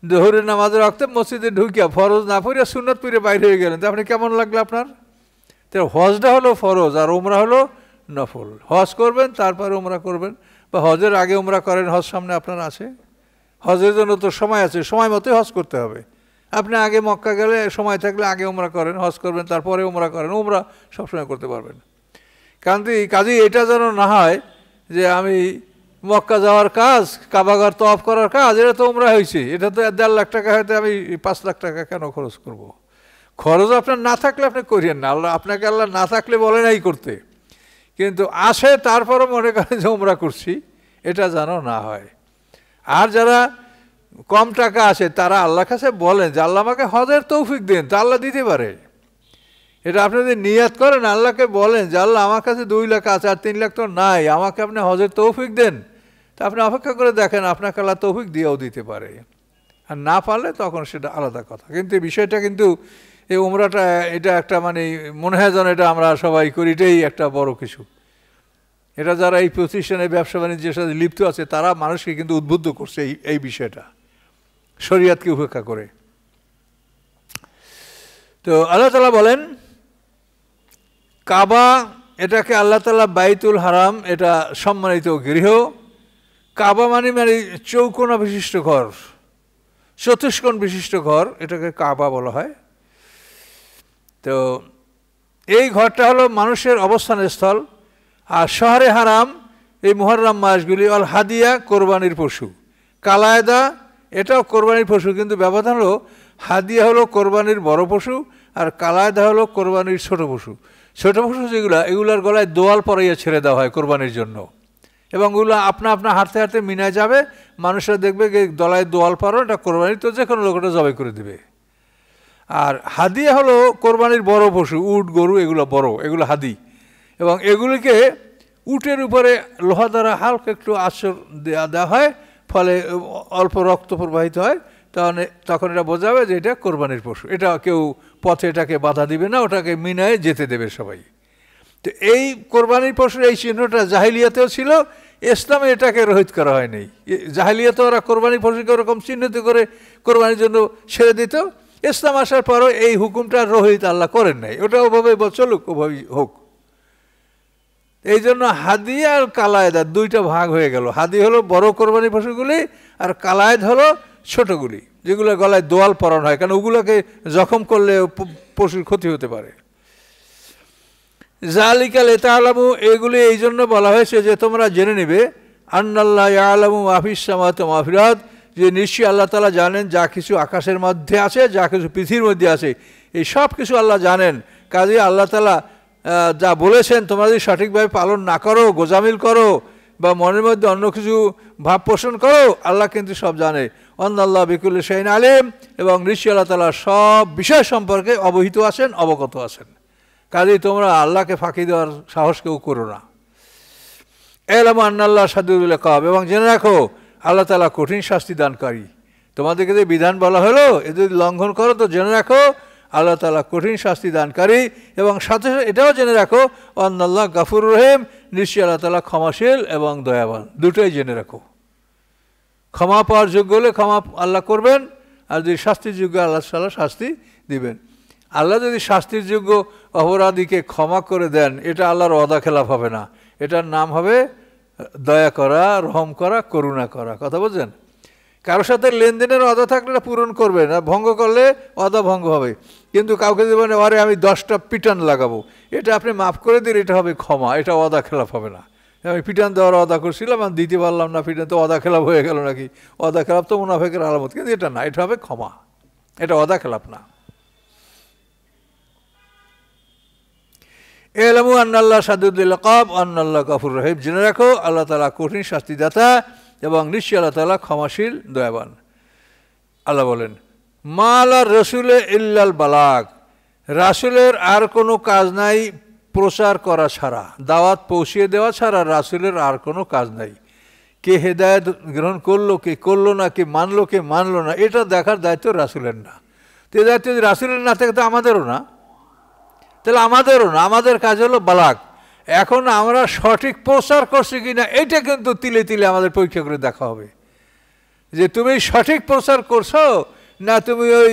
জোহরের নামাজের রক্তে মসজিদে ঢুকিয়া ফরজ না পড়িয়া সুন্নাত পড়ে বাইর হয়ে গেলেন, তা আপনি কেমন লাগলো আপনার? তো হজটা হলো ফরজ আর ওমরা হলো নফল। হজ করবেন তারপর ওমরা করবেন, বা হজের আগে ওমরা করেন, হজ সামনে আপনার আছে। হজের জন্য তো সময় আছে, সময় মতোই হজ করতে হবে। আপনি আগে মক্কা গেলে সময় থাকলে আগে ওমরা করেন, হজ করবেন তারপরে ওমরা করেন, ওমরা সবসময় করতে পারবেন। কাজেই এটা যেন না হয় যে আমি মক্কা যাওয়ার কাজ, কাবাঘর তওয়াফ করার কাজ, এটা তো ওমরা হয়েছে, এটা তো 1.5 লাখ টাকা হয়তো আমি 5 লাখ টাকা কেন খরচ করব? খরচ আপনার না থাকলে আপনি করিয়েন না, আপনাকে আল্লাহ না থাকলে বলে নাই করতে, কিন্তু আসে তারপরও মনে করেন যে ওমরা করছি, এটা যেন না হয়। আর যারা কম টাকা আসে তারা আল্লাহর কাছে বলেন যে আল্লাহ আমাকে হজের তৌফিক দেন, তা আল্লাহ দিতে পারে। এটা আপনি যদি নিয়াত করেন, আল্লাহকে বলেন যে আল্লাহ আমার কাছে 2 লাখ আছে আর 3 লাখ তো নাই, আমাকে আপনি হজের তৌফিক দেন, তা আপনি অপেক্ষা করে দেখেন, আপনাকে আল্লাহ তৌফিক দিয়েও দিতে পারে। আর না পারলে তখন সেটা আলাদা কথা। কিন্তু এই বিষয়টা কিন্তু এই উমরাটা এটা একটা মানে মনে হয় যেন এটা আমরা সবাই করি, এটাই একটা বড় কিছু। এটা যারা এই প্রতিষ্ঠানে ব্যবসা বাণিজ্যের সাথে লিপ্ত আছে তারা মানুষকে কিন্তু উদ্বুদ্ধ করছে এই বিষয়টা, শরীয়তকে উপেক্ষা করে। তো আল্লাহ তাআলা বলেন কাবা, এটাকে আল্লাহ তাআলা বাইতুল হারাম, এটা সম্মানিত গৃহ। কাবা মানে চৌকোনা বিশিষ্ট ঘর, চতুষ্কোণ বিশিষ্ট ঘর, এটাকে কাবা বলা হয়। তো এই ঘরটা হলো মানুষের অবস্থানের স্থল। আর শহরে হারাম এই মুহররম মাসগুলি, অল হাদিয়া কোরবানির পশু, কালায়দা এটাও কোরবানির পশু, কিন্তু ব্যবধান হলো হাদিয়া হলো কোরবানির বড় পশু আর কালায়দা হলো কোরবানির ছোট পশু। ছোট পশু যেগুলো, এগুলার গলায় দোয়াল পরাইয়া ছেড়ে দেওয়া হয় কোরবানির জন্য, এবং ওগুলো আপনা হাঁটতে হাঁটতে মিনায় যাবে, মানুষরা দেখবে গলায় দোয়াল পরানো, এটা কোরবানির, তো যে কোনো লোক ওটা জবাই করে দেবে। আর হাদিয়া হলো কোরবানির বড় পশু, উট গরু এগুলো বড়, এগুলো হাদি, এবং এগুলিকে উটের উপরে লোহা দ্বারা হালকা একটু আঁচড় দেওয়া হয়, ফলে অল্প রক্ত প্রবাহিত হয়, তখন এটা বোঝাবে যে এটা কোরবানির পশু। এটা কেউ পথে এটাকে বাধা দিবে না, ওটাকে মিনায় যেতে দেবে সবাই। তো এই কোরবানির পশুর এই চিহ্নটা জাহিলিয়াতেও ছিল, ইসলামে এটাকে রহিত করা হয়নি। জাহিলিয়াতে ওরা কোরবানির পশুকে ওরকম চিহ্নিত করে কোরবানির জন্য ছেড়ে দিত, ইসলাম আসার পরও এই হুকুমটা রহিত আল্লাহ করেন নাই, ওটা ওভাবে চলুক, ওভাবেই হোক। এই জন্য হাদি আর কালায়েদ দুইটা ভাগ হয়ে গেল। হাদি হলো বড় কোরবানি পশুগুলি, আর কালায়েদ হলো ছোটগুলি, যেগুলো গলায় দোয়াল পরানো হয়, কারণ ওগুলোকে জখম করলে পশুর ক্ষতি হতে পারে। জালিকা লিতাআলামু, এগুলি এই জন্য বলা হয়েছে যে তোমরা জেনে নেবে, আন্নাল্লাহ ইয়ালামু মা ফিস সামাওয়াতি ওয়া মা ফিল আরদ, যে নিশ্চয়ই আল্লাহ তাআলা জানেন যা কিছু আকাশের মধ্যে আছে, যা কিছু পৃথিবীর মধ্যে আছে, এই সব কিছু আল্লাহ জানেন। কাজেই আল্লাহ তাআলা যা বলেছেন তোমরা যদি সঠিকভাবে পালন না করো, গোজামিল করো বা মনের মধ্যে অন্য কিছু ভাব পোষণ করো, আল্লাহ কিন্তু সব জানে। আল্লাহ বিকুল্লি শাইইন আলিম, এবং নিশ্চয়ই আল্লাহ তাআলা সব বিষয় সম্পর্কে অবহিত আছেন, অবগত আছেন। কাজেই তোমরা আল্লাহকে ফাঁকি দেওয়ার সাহস কেউ করো না। এলামু আন্নাল্লাহ শাদীদুল ইকাব, এবং জেনে রাখো আল্লাহ তাআলা কঠিন শাস্তি দানকারী। তোমাদেরকে যে বিধান বলা হলো, এ যদি লঙ্ঘন করো তো জেনে রাখো আল্লাহ তাআলা কঠিন শাস্তি দানকারী, এবং সাথে সাথে এটাও জেনে রাখো আন্নাল্লাহ গাফুরুর রহিম, নিশ্চয়ই আল্লাহ তাআলা ক্ষমাশীল এবং দয়াবান। দুটোই জেনে রাখো। ক্ষমা পাওয়ার যোগ্য হলে ক্ষমা আল্লাহ করবেন, আর যদি শাস্তির যোগ্য আল্লাহ তাআলা শাস্তি দিবেন। আল্লাহ যদি শাস্তির যোগ্য অপরাধীকে ক্ষমা করে দেন, এটা আল্লাহর ওয়াদা খেলাফ হবে না, এটার নাম হবে দয়া করা, রহম করা, করুণা করা। কথা বলছেন? কারোর সাথে লেনদেনের ওয়াদা থাকলে এটা পূরণ করবেন, আর ভঙ্গ করলে ওয়াদা ভঙ্গ হবে। কিন্তু কাউকে যদি বলেন আরে আমি 10টা পিটান লাগাবো, এটা আপনি মাফ করে দিন, এটা হবে ক্ষমা, এটা ওয়াদা খেলাফ হবে না। আমি পিটান দেওয়ার ওয়াদা করছিলাম, আমি দিতে পারলাম না, পিটান তো ওয়াদা খেলাফ হয়ে গেল নাকি? ওয়াদা খেলাফ তো মুনাফিকের আলামত, কিন্তু এটা না, এটা হবে ক্ষমা, এটা ওয়াদা খেলাফ না। এলামু আন্নাল্লাহ শাদীদুল ইকাব আন্নাল্লাহ গাফুরুর রহিম, জেনে রাখো আল্লাহ তাআলা কঠিন শাস্তিদাতা এবং নিশ্চয়ই আল্লাহ তাআলা ক্ষমাশীল দয়াবান। আল্লাহ বলেন মা আলার রাসূলে ইল্লাল বালাগ, রাসূলের আর কোনো কাজ নাই প্রচার করা ছাড়া, দাওয়াত পৌঁছিয়ে দেওয়া ছাড়া রাসূলের আর কোনো কাজ নাই। কে হেদায়েত গ্রহণ করলো, কে করলো না, কে মানলো না, এটা দেখার দায়িত্ব রাসূলের না। তো এই দায়িত্ব যদি রাসূলের না থাকে তো আমাদেরও না, তাহলে আমাদের কাজ হলো বালাগ। এখন আমরা সঠিক প্রচার করছি কিনা এটা কিন্তু তিলে তিলে আমাদের পরীক্ষা করে দেখা হবে, যে তুমি সঠিক প্রচার করছো না তুমি ওই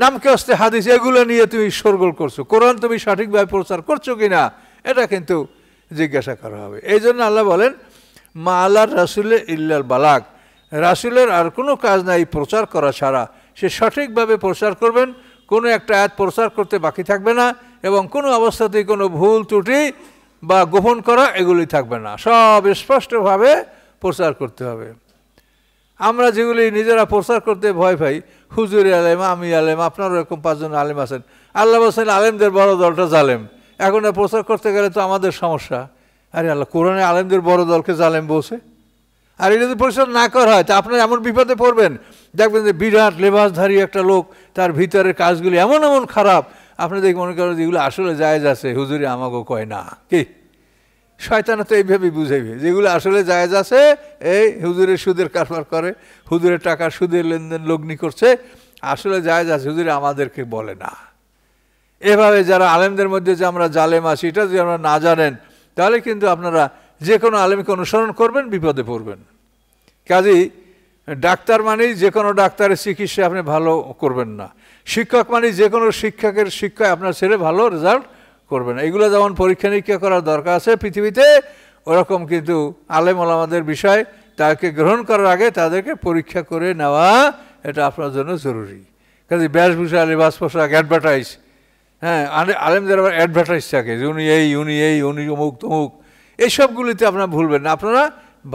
নামকে আসতে হাদিস এগুলো নিয়ে তুমি শোরগোল করছো, কোরআন তুমি সঠিকভাবে প্রচার করছো কিনা এটা কিন্তু জিজ্ঞাসা করা হবে। এই জন্য আল্লাহ বলেন মা আল্লাহর রাসূলে ইল্লাল বালাগ, রাসূলের আর কোনো কাজ নাই প্রচার করা ছাড়া। সে সঠিকভাবে প্রচার করবেন, কোনো একটা আয়াত প্রচার করতে বাকি থাকবে না, এবং কোনো অবস্থাতেই কোনো ভুল ত্রুটি বা গোপন করা এগুলি থাকবে না, সব স্পষ্টভাবে প্রচার করতে হবে। আমরা যেগুলি নিজেরা প্রচার করতে ভয় পাই, হুজুরে আলেম, আমি আলেম, আপনারও এরকম 5 জন আলেম আছেন, আল্লাহ বলছেন আলেমদের বড় দলটা জালেম, এখন প্রচার করতে গেলে তো আমাদের সমস্যা। আরে আল্লাহ কোরআনে আলেমদের বড় দলকে জালেম বলছে, আর এটা যদি পরিষ্কার না করা হয় তা আপনার এমন বিপদে পড়বেন, দেখবেন যে বিরাট লেবাসধারী একটা লোক, তার ভিতরের কাজগুলি এমন এমন খারাপ, আপনি দেখে মনে করেন যেগুলো আসলে জায়েজ আছে, হুজুরে আমাকেও কয় না। কি শয়তানে তো এইভাবেই বুঝাইবে, যেগুলো আসলে জায়েজ আছে, এই হুজুরের সুদের কারবার করে, হুজুরের টাকা সুদের লেনদেন লগ্নি করছে, আসলে জায়েজ আছে, হুজুরে আমাদেরকে বলে না। এভাবে যারা আলেমদের মধ্যে যে আমরা জালেম আছি এটা যদি আপনারা না জানেন, তাহলে কিন্তু আপনারা যে কোনো আলেমকে অনুসরণ করবেন, বিপদে পড়বেন। কাজেই ডাক্তার মানেই যে কোনো ডাক্তারের চিকিৎসা আপনি ভালো করবেন না, শিক্ষক মানেই যে কোনো শিক্ষকের শিক্ষায় আপনার ছেলে ভালো রেজাল্ট করবে না। এগুলো যেমন পরীক্ষা নিরীক্ষা করার দরকার আছে পৃথিবীতে, ওরকম কিন্তু আলেম ওলামাদের বিষয় তাকে গ্রহণ করার আগে তাদেরকে পরীক্ষা করে নেওয়া, এটা আপনার জন্য জরুরি। কাজে বেশভূষা, লেবাস পোশাক, অ্যাডভার্টাইজ, হ্যাঁ আলেমদের আবার অ্যাডভার্টাইজ থাকে যে উনি উনি অমুক তমুক, এইসবগুলিতে আপনারা ভুলবেন না। আপনারা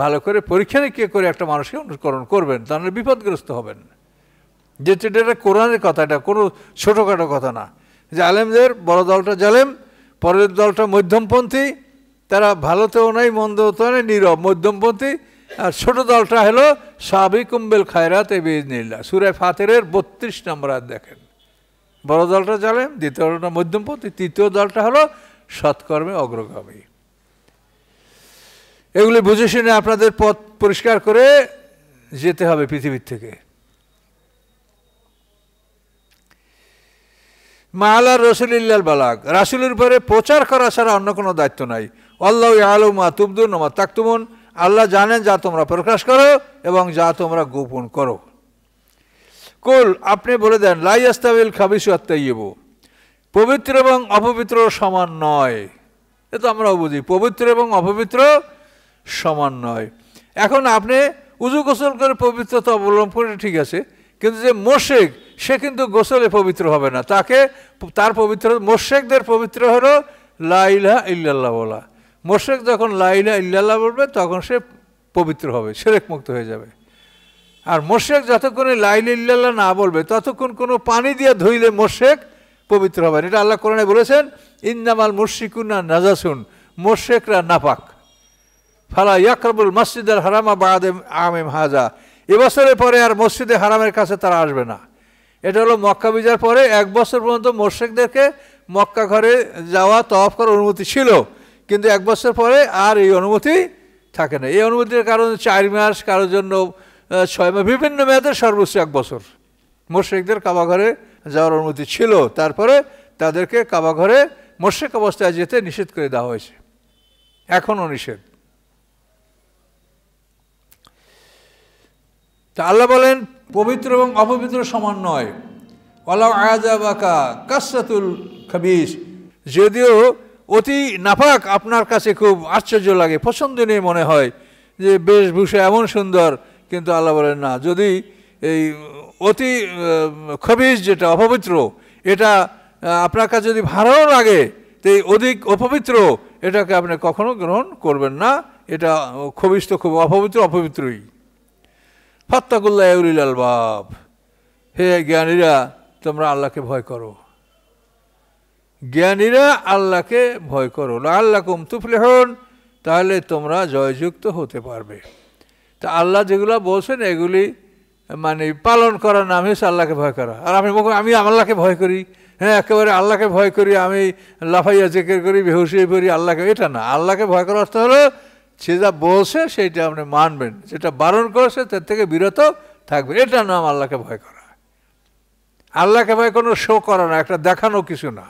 ভালো করে পরীক্ষা নিরীক্ষা করে একটা মানুষকে অনুকরণ করবেন, তাহলে বিপদগ্রস্ত হবেন। যেটা কোরআনের কথা, এটা কোনো ছোটোখাটো কথা না, যে আলেমদের বড় দলটা জালেম, পরের দলটা মধ্যমপন্থী, তারা ভালোতেও নাই মন্দতেও নাই, নীরব মধ্যমপন্থী, আর ছোট দলটা হলো সাবিকুম বিল খায়রাত বিইজনিল্লাহ, সূরা ফাতিরের 32 নম্বর আয়াত দেখেন। বড় দলটা জালেম, দ্বিতীয় দলটা মধ্যমপন্থী, তৃতীয় দলটা হলো সৎকর্মে অগ্রগামী। এগুলি বুঝে শুনে আপনাদের পথ পরিষ্কার করে যেতে হবে পৃথিবীর থেকে। মা আল্লাহর রাসূল ইল্লাল বালাগ, রাসূলের উপরে প্রচার করা ছাড়া অন্য কোনো দায়িত্ব নাই। আল্লাহু ইয়ালামু মা তুবদুন ওয়া মা তাকতুমুন, আল্লাহ জানেন যা তোমরা প্রকাশ করো এবং যা তোমরা গোপন করো। কুল, আপনি বলে দেন, লা ইয়াস্তাবিল খাবিসু ওয়াত তাইয়্যিবু, পবিত্র এবং অপবিত্র সমান নয়। এ তো আমরাও বুঝি, পবিত্র এবং অপবিত্র সমান নয়। এখন আপনি উযু গোসল করে পবিত্রতা অবলম্বন করে ঠিক আছে, কিন্তু যে মোশেক সে কিন্তু গোসলে পবিত্র হবে না, তাকে তার পবিত্র, মোশেকদের পবিত্র হলো লা ইলাহা ইল্লাল্লাহ বলা। মোশেক যখন লা ইলাহা ইল্লাল্লাহ বলবে তখন সে পবিত্র হবে, শিরক মুক্ত হয়ে যাবে। আর মোশেক যতক্ষণে লা ইলাহা ইল্লাল্লাহ না বলবে ততক্ষণ কোনো পানি দিয়ে ধুইলে মোশেক পবিত্র হবে না। এটা আল্লাহ কোরআনে বলেছেন, ইন্নামাল মুশরিকুনা নাজাসুন, মোশেকরা নাপাক। ফালা ইয়াকরাবুল মসজিদুল হারামা বা'দা আমিম হাযা, এবছরের পরে আর মসজিদে হারামের কাছে তারা আসবে না। এটা হলো মক্কা বিজয়ের পরে 1 বছর পর্যন্ত মোশরিকদেরকে মক্কা ঘরে যাওয়া, তওয়াফ করার অনুমতি ছিল, কিন্তু 1 বছর পরে আর এই অনুমতি থাকে না। এই অনুমতির কারণ 4 মাস, কারোর জন্য 6 মাস, বিভিন্ন মেয়াদে সর্বোচ্চ 1 বছর মোশরিকদের কাবা ঘরে যাওয়ার অনুমতি ছিল। তারপরে তাদেরকে কাবা ঘরে মোশরিক অবস্থায় যেতে নিষেধ করে দেওয়া হয়েছে, এখনও নিষেধ। তা আল্লাহ বলেন পবিত্র এবং অপবিত্র সমান নয়। ওয়ালাউ আযাবাকা কাসরাতুল খাবিস, যদিও অতি নাপাক আপনার কাছে খুব আশ্চর্য লাগে, পছন্দনীয় মনে হয় যে বেশভূষা এমন সুন্দর, কিন্তু আল্লাহ বলেন না, যদি এই অতি খবিস যেটা অপবিত্র এটা আপনার কাছে যদি ভালোও লাগে, তো এই অধিক অপবিত্র এটাকে আপনি কখনো গ্রহণ করবেন না। এটা খবিস তো খুব অপবিত্রই। ফাত্তাকুল্লাহ ইয়া উলিল আলবাব, হে জ্ঞানীরা তোমরা আল্লাহকে ভয় করো, জ্ঞানীরা আল্লাহকে ভয় করো, লাআল্লাকুম তুফলিহুন, তাহলে তোমরা জয়যুক্ত হতে পারবে। তা আল্লাহ যেগুলো বলছেন এগুলি মানে পালন করার নাম হচ্ছে আল্লাহকে ভয় করা। আর আমি আল্লাহকে ভয় করি, হ্যাঁ একেবারে আল্লাহকে ভয় করি, আমি লাফাইয়া জেকের করি, বেহুশ হয়ে পড়ি আল্লাহকে, এটা না। আল্লাহকে ভয় করার অর্থ হলো সে যা বলছে সেইটা আপনি মানবেন, যেটা বারণ করেছে তার থেকে বিরত থাকবেন। এটার নাম আল্লাহকে ভয় করা। আল্লাহকে ভয় কোনো শো করা না, একটা দেখানো কিছু না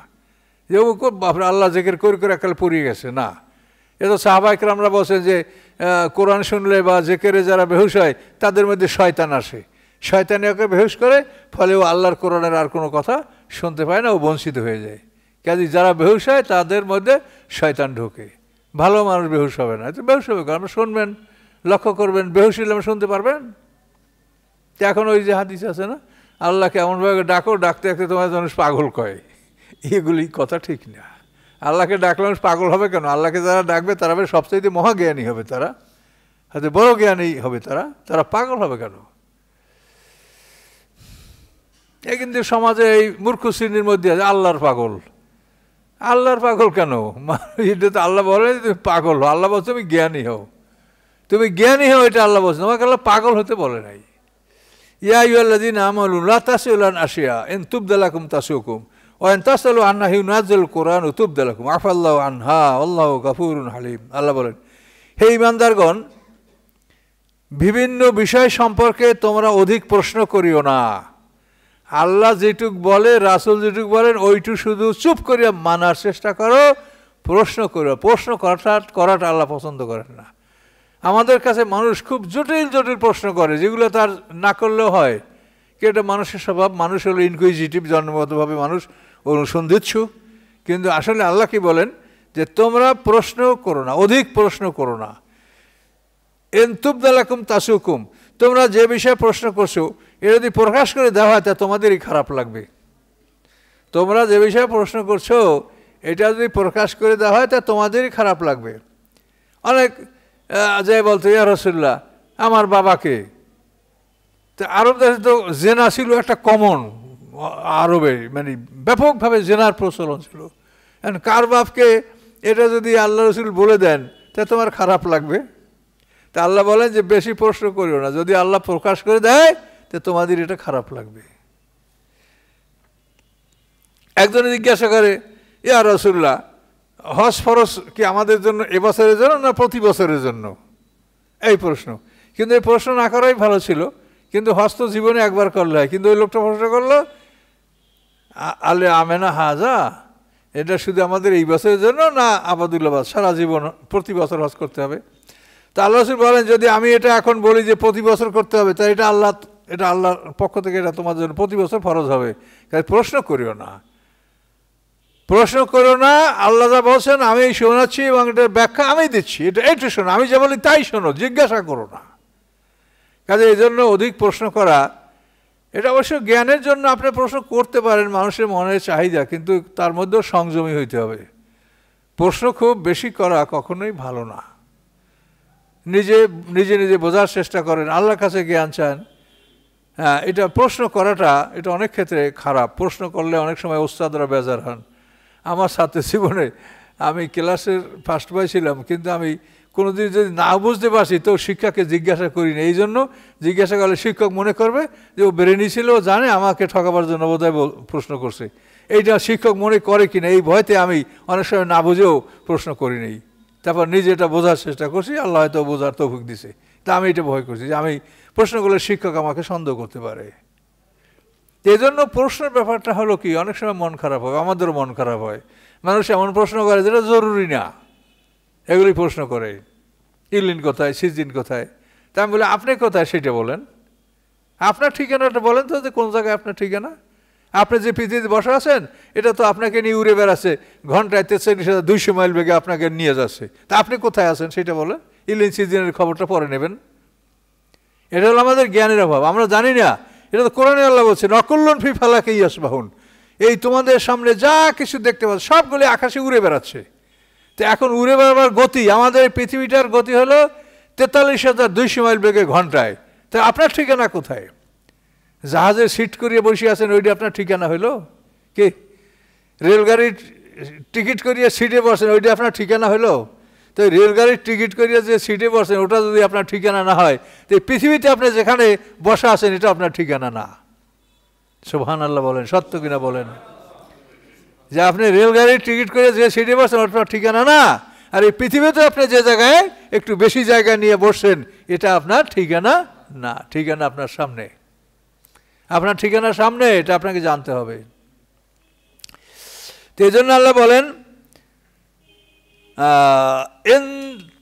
যে বাপরে আল্লাহ জিকির করে করে একাল পড়িয়ে গেছে, না। এ তো সাহাবায়ে কেরামরা বলছেন যে কোরআন শুনলে বা জিকিরে যারা বেহুশ হয় তাদের মধ্যে শয়তান আসে, শয়তানি ওকে বেহুশ করে, ফলে ও আল্লাহর কোরআনের আর কোনো কথা শুনতে পায় না, ও বঞ্চিত হয়ে যায়। কাজে যারা বেহুশ হয় তাদের মধ্যে শয়তান ঢোকে। ভালো মানুষ বেহুশ হবে না, তো বেহুশ হবে কারণ শুনবেন, লক্ষ্য করবেন, বেহুশ হলে শুনতে পারবেন। তো এখন ওই যে হাদিস আছে না, আল্লাহকে এমনভাবে ডাকো, ডাকতে ডাকতে তোমার মানুষ পাগল কয়, এগুলি কথা ঠিক না। আল্লাহকে ডাকলে মানুষ পাগল হবে কেন? আল্লাহকে যারা ডাকবে তারা সবচেয়ে মহাজ্ঞানী হবে, তারা হয়তো বড় জ্ঞানী হবে, তারা পাগল হবে কেন? এ কিন্তু সমাজে এই মূর্খ শ্রেণীর মধ্যে আছে আল্লাহর পাগল। আল্লাহর পাগল কেন? এটা তো আল্লাহ বলে তুমি পাগল হও, আল্লাহ বলছে তুমি জ্ঞানী হও, তুমি জ্ঞানী হও, এটা আল্লাহ বলছে, তোমাকে আল্লাহ পাগল হতে বলে নাই। ইয়া আইয়ুহাল্লাযীনা আমানু লা তাসআলু আন আশিয়া ইন তুবদা লাকুম তাসুকুম ওয়া ইন তাসআলু আনহা ইউনাজ্জিলুল কুরআন তুবদা লাকুম আফাল্লাহু আনহা আল্লাহু গফুরুন হালিম। আল্লাহ বলেন, হে ঈমানদারগণ, বিভিন্ন বিষয় সম্পর্কে তোমরা অধিক প্রশ্ন করিও না। আল্লাহ যেটুক বলে, রাসূল যেটুক বলেন, ওইটুক শুধু চুপ করিয়া মানার চেষ্টা করো, প্রশ্ন করো। প্রশ্ন করাটা আল্লাহ পছন্দ করেন না। আমাদের কাছে মানুষ খুব জটিল জটিল প্রশ্ন করে, যেগুলো তার না করলেও হয়। কি এটা মানুষের স্বভাব, মানুষ হলো ইনকুইজিটিভ, জন্মগতভাবে মানুষ অনুসন্ধিৎসু। কিন্তু আসলে আল্লাহ কি বলেন যে তোমরা প্রশ্ন করো না, অধিক প্রশ্ন করো না। ইন তুবদা লাকুম তাসুকুম, তোমরা যে বিষয়ে প্রশ্ন করছো এটা যদি প্রকাশ করে দেওয়া হয় তা তোমাদেরই খারাপ লাগবে। তোমরা যে বিষয়ে প্রশ্ন করছো এটা যদি প্রকাশ করে দেওয়া হয় তা তোমাদেরই খারাপ লাগবে। অনেক যে বলতো ইয়া রাসূলুল্লাহ আমার বাবাকে, তো আরব দেশে তো জেনা ছিল একটা কমন, আরবে মানে ব্যাপকভাবে জেনার প্রচলন ছিল। কার বাপকে এটা যদি আল্লাহ রসুল বলে দেন তা তোমার খারাপ লাগবে। তা আল্লাহ বলেন যে বেশি প্রশ্ন করিও না, যদি আল্লাহ প্রকাশ করে দেয় তো তোমাদের এটা খারাপ লাগবে। একজনে জিজ্ঞাসা করে ইয়া রাসূলুল্লাহ হজ ফরজ কি আমাদের জন্য এবছরের জন্য না প্রতি বছরের জন্য? এই প্রশ্ন, কিন্তু এই প্রশ্ন না করাই ভালো ছিল। কিন্তু হজ তো জীবনে একবার করলে হয়, কিন্তু ওই লোকটা প্রশ্ন করলো আলে আমেনা হাজা, এটা শুধু আমাদের এই বছরের জন্য না আবাদুল্লাবাদ সারা জীবন প্রতি বছর হজ করতে হবে? তা আল্লাহ রাসূল বলেন যদি আমি এটা এখন বলি যে প্রতি বছর করতে হবে, তাই এটা আল্লাহর পক্ষ থেকে এটা তোমার জন্য প্রতি বছর ফরজ হবে। তাই প্রশ্ন করিও না, প্রশ্ন করো না। আল্লাহ যা বলছেন আমি শোনাচ্ছি এবং এটার ব্যাখ্যা আমি দিচ্ছি, এটা শোনো, আমি যা বলি তাই শোনো, জিজ্ঞাসা করো না। কাজে এই জন্য অধিক প্রশ্ন করা, এটা অবশ্য জ্ঞানের জন্য আপনি প্রশ্ন করতে পারেন, মানুষের মনের চাহিদা, কিন্তু তার মধ্যেও সংযমী হইতে হবে। প্রশ্ন খুব বেশি করা কখনোই ভালো না। নিজে নিজে নিজে বোঝার চেষ্টা করেন, আল্লাহর কাছে জ্ঞান চান। হ্যাঁ, এটা প্রশ্ন করাটা এটা অনেক ক্ষেত্রে খারাপ। প্রশ্ন করলে অনেক সময় ওস্তাদরা বেজার হন। আমার ছাত্র জীবনে আমি ক্লাসের ফার্স্ট বয় ছিলাম, কিন্তু আমি কোনোদিন যদি না বুঝতে পারছি তো শিক্ষককে জিজ্ঞাসা করি না। এই জন্য জিজ্ঞাসা করলে শিক্ষক মনে করবে যে ও বেরেনি ছিল, ও জানে আমাকে ঠকাবার জন্য বোধহয় প্রশ্ন করছে। এইটা শিক্ষক মনে করে কিনা এই ভয়তে আমি অনেক সময় না বুঝেও প্রশ্ন করি নেই। তারপর নিজে এটা বোঝার চেষ্টা করছি, আল্লাহ হয়তো বোঝার তৌফিক দিছে। তা আমি এটা ভয় করছি যে আমি প্রশ্ন করলে শিক্ষক আমাকে সন্দেহ করতে পারে। এই জন্য প্রশ্নের ব্যাপারটা হলো কি, অনেক সময় মন খারাপ হয়, আমাদেরও মন খারাপ হয়। মানুষ এমন প্রশ্ন করে যেটা জরুরি না, এগুলি প্রশ্ন করে। ইলিন কোথায়, সিজিন কোথায়? তা আমি বলি আপনি কোথায় সেটা বলেন, আপনার ঠিকানাটা বলেন তো, যে কোন জায়গায় আপনার ঠিকানা। আপনি যে পৃথিবীতে বসে আছেন এটা তো আপনাকে নিয়ে উড়ে বেড়াচ্ছে, ঘন্টায় 43,200 মাইল বেগে আপনাকে নিয়ে যাচ্ছে। তা আপনি কোথায় আছেন সেটা বলেন। ইলিন সিজিনের খবরটা পরে নেবেন। এটা হলো আমাদের জ্ঞানের অভাব, আমরা জানি না। এটা তো কোরআনে আল্লাহ বলছে নকুল্লুন ফি ফালাকি ইয়াসবাহুন, এই তোমাদের সামনে যা কিছু দেখতে পাচ্ছ সবগুলি আকাশে উড়ে বেড়াচ্ছে। তো এখন উড়ে বেড়াবার গতি, আমাদের পৃথিবীটার গতি হলো 43,200 মাইল বেগে ঘন্টায়। তা আপনার ঠিকানা কোথায়? জাহাজের সিট করিয়ে বসে আছেন, ওইটা আপনার ঠিকানা হইলো কি? রেলগাড়ির টিকিট করিয়ে সিটে বসেন, ওইটা আপনার ঠিকানা হইলো? তো রেলগাড়ির টিকিট করিয়ে যে সিটে বসেন ওটা যদি আপনার ঠিকানা না হয়, তো পৃথিবীতে আপনি যেখানে বসা আছেন এটা আপনার ঠিকানা না। সুবহানাল্লাহ বলেন, সত্য কিনা বলেন? যে আপনি রেলগাড়ির টিকিট করে যে সিটে বসেন ওটা ঠিকানা না, আর এই পৃথিবীতে আপনি যে জায়গায় একটু বেশি জায়গা নিয়ে বসছেন, এটা আপনার ঠিকানা না, ঠিকানা আপনার সামনে, আপনার ঠিকানার সামনে, এটা আপনাকে জানতে হবে। তো এই জন্য আল্লাহ বলেন ইন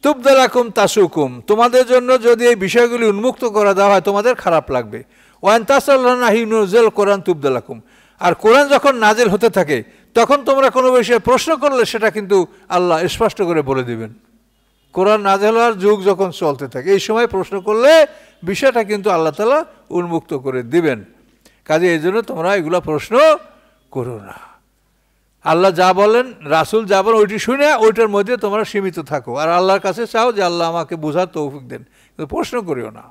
তুবদালাকুম তাসুকুম, তোমাদের জন্য যদি এই বিষয়গুলি উন্মুক্ত করে দেওয়া হয় তোমাদের খারাপ লাগবে। ওয়ান তাসাল্লাহি নুজল কোরআন তুবদালাকুম, আর কোরআন যখন নাজিল হতে থাকে তখন তোমরা কোনো বিষয়ে প্রশ্ন করলে সেটা কিন্তু আল্লাহ স্পষ্ট করে বলে দিবেন। কোরআন নাজিল হওয়ার যুগ যখন চলতে থাকে এই সময় প্রশ্ন করলে বিষয়টা কিন্তু আল্লাহ তাআলা উন্মুক্ত করে দিবেন। কাজে এই জন্য তোমরা এগুলো প্রশ্ন করো না। আল্লাহ যা বলেন, রাসূল যা বলেন ওইটি শুনে ওইটার মধ্যে তোমরা সীমিত থাকো, আর আল্লাহর কাছে চাও যে আল্লাহ আমাকে বোঝার তৌফিক দেন, কিন্তু প্রশ্ন করিও না।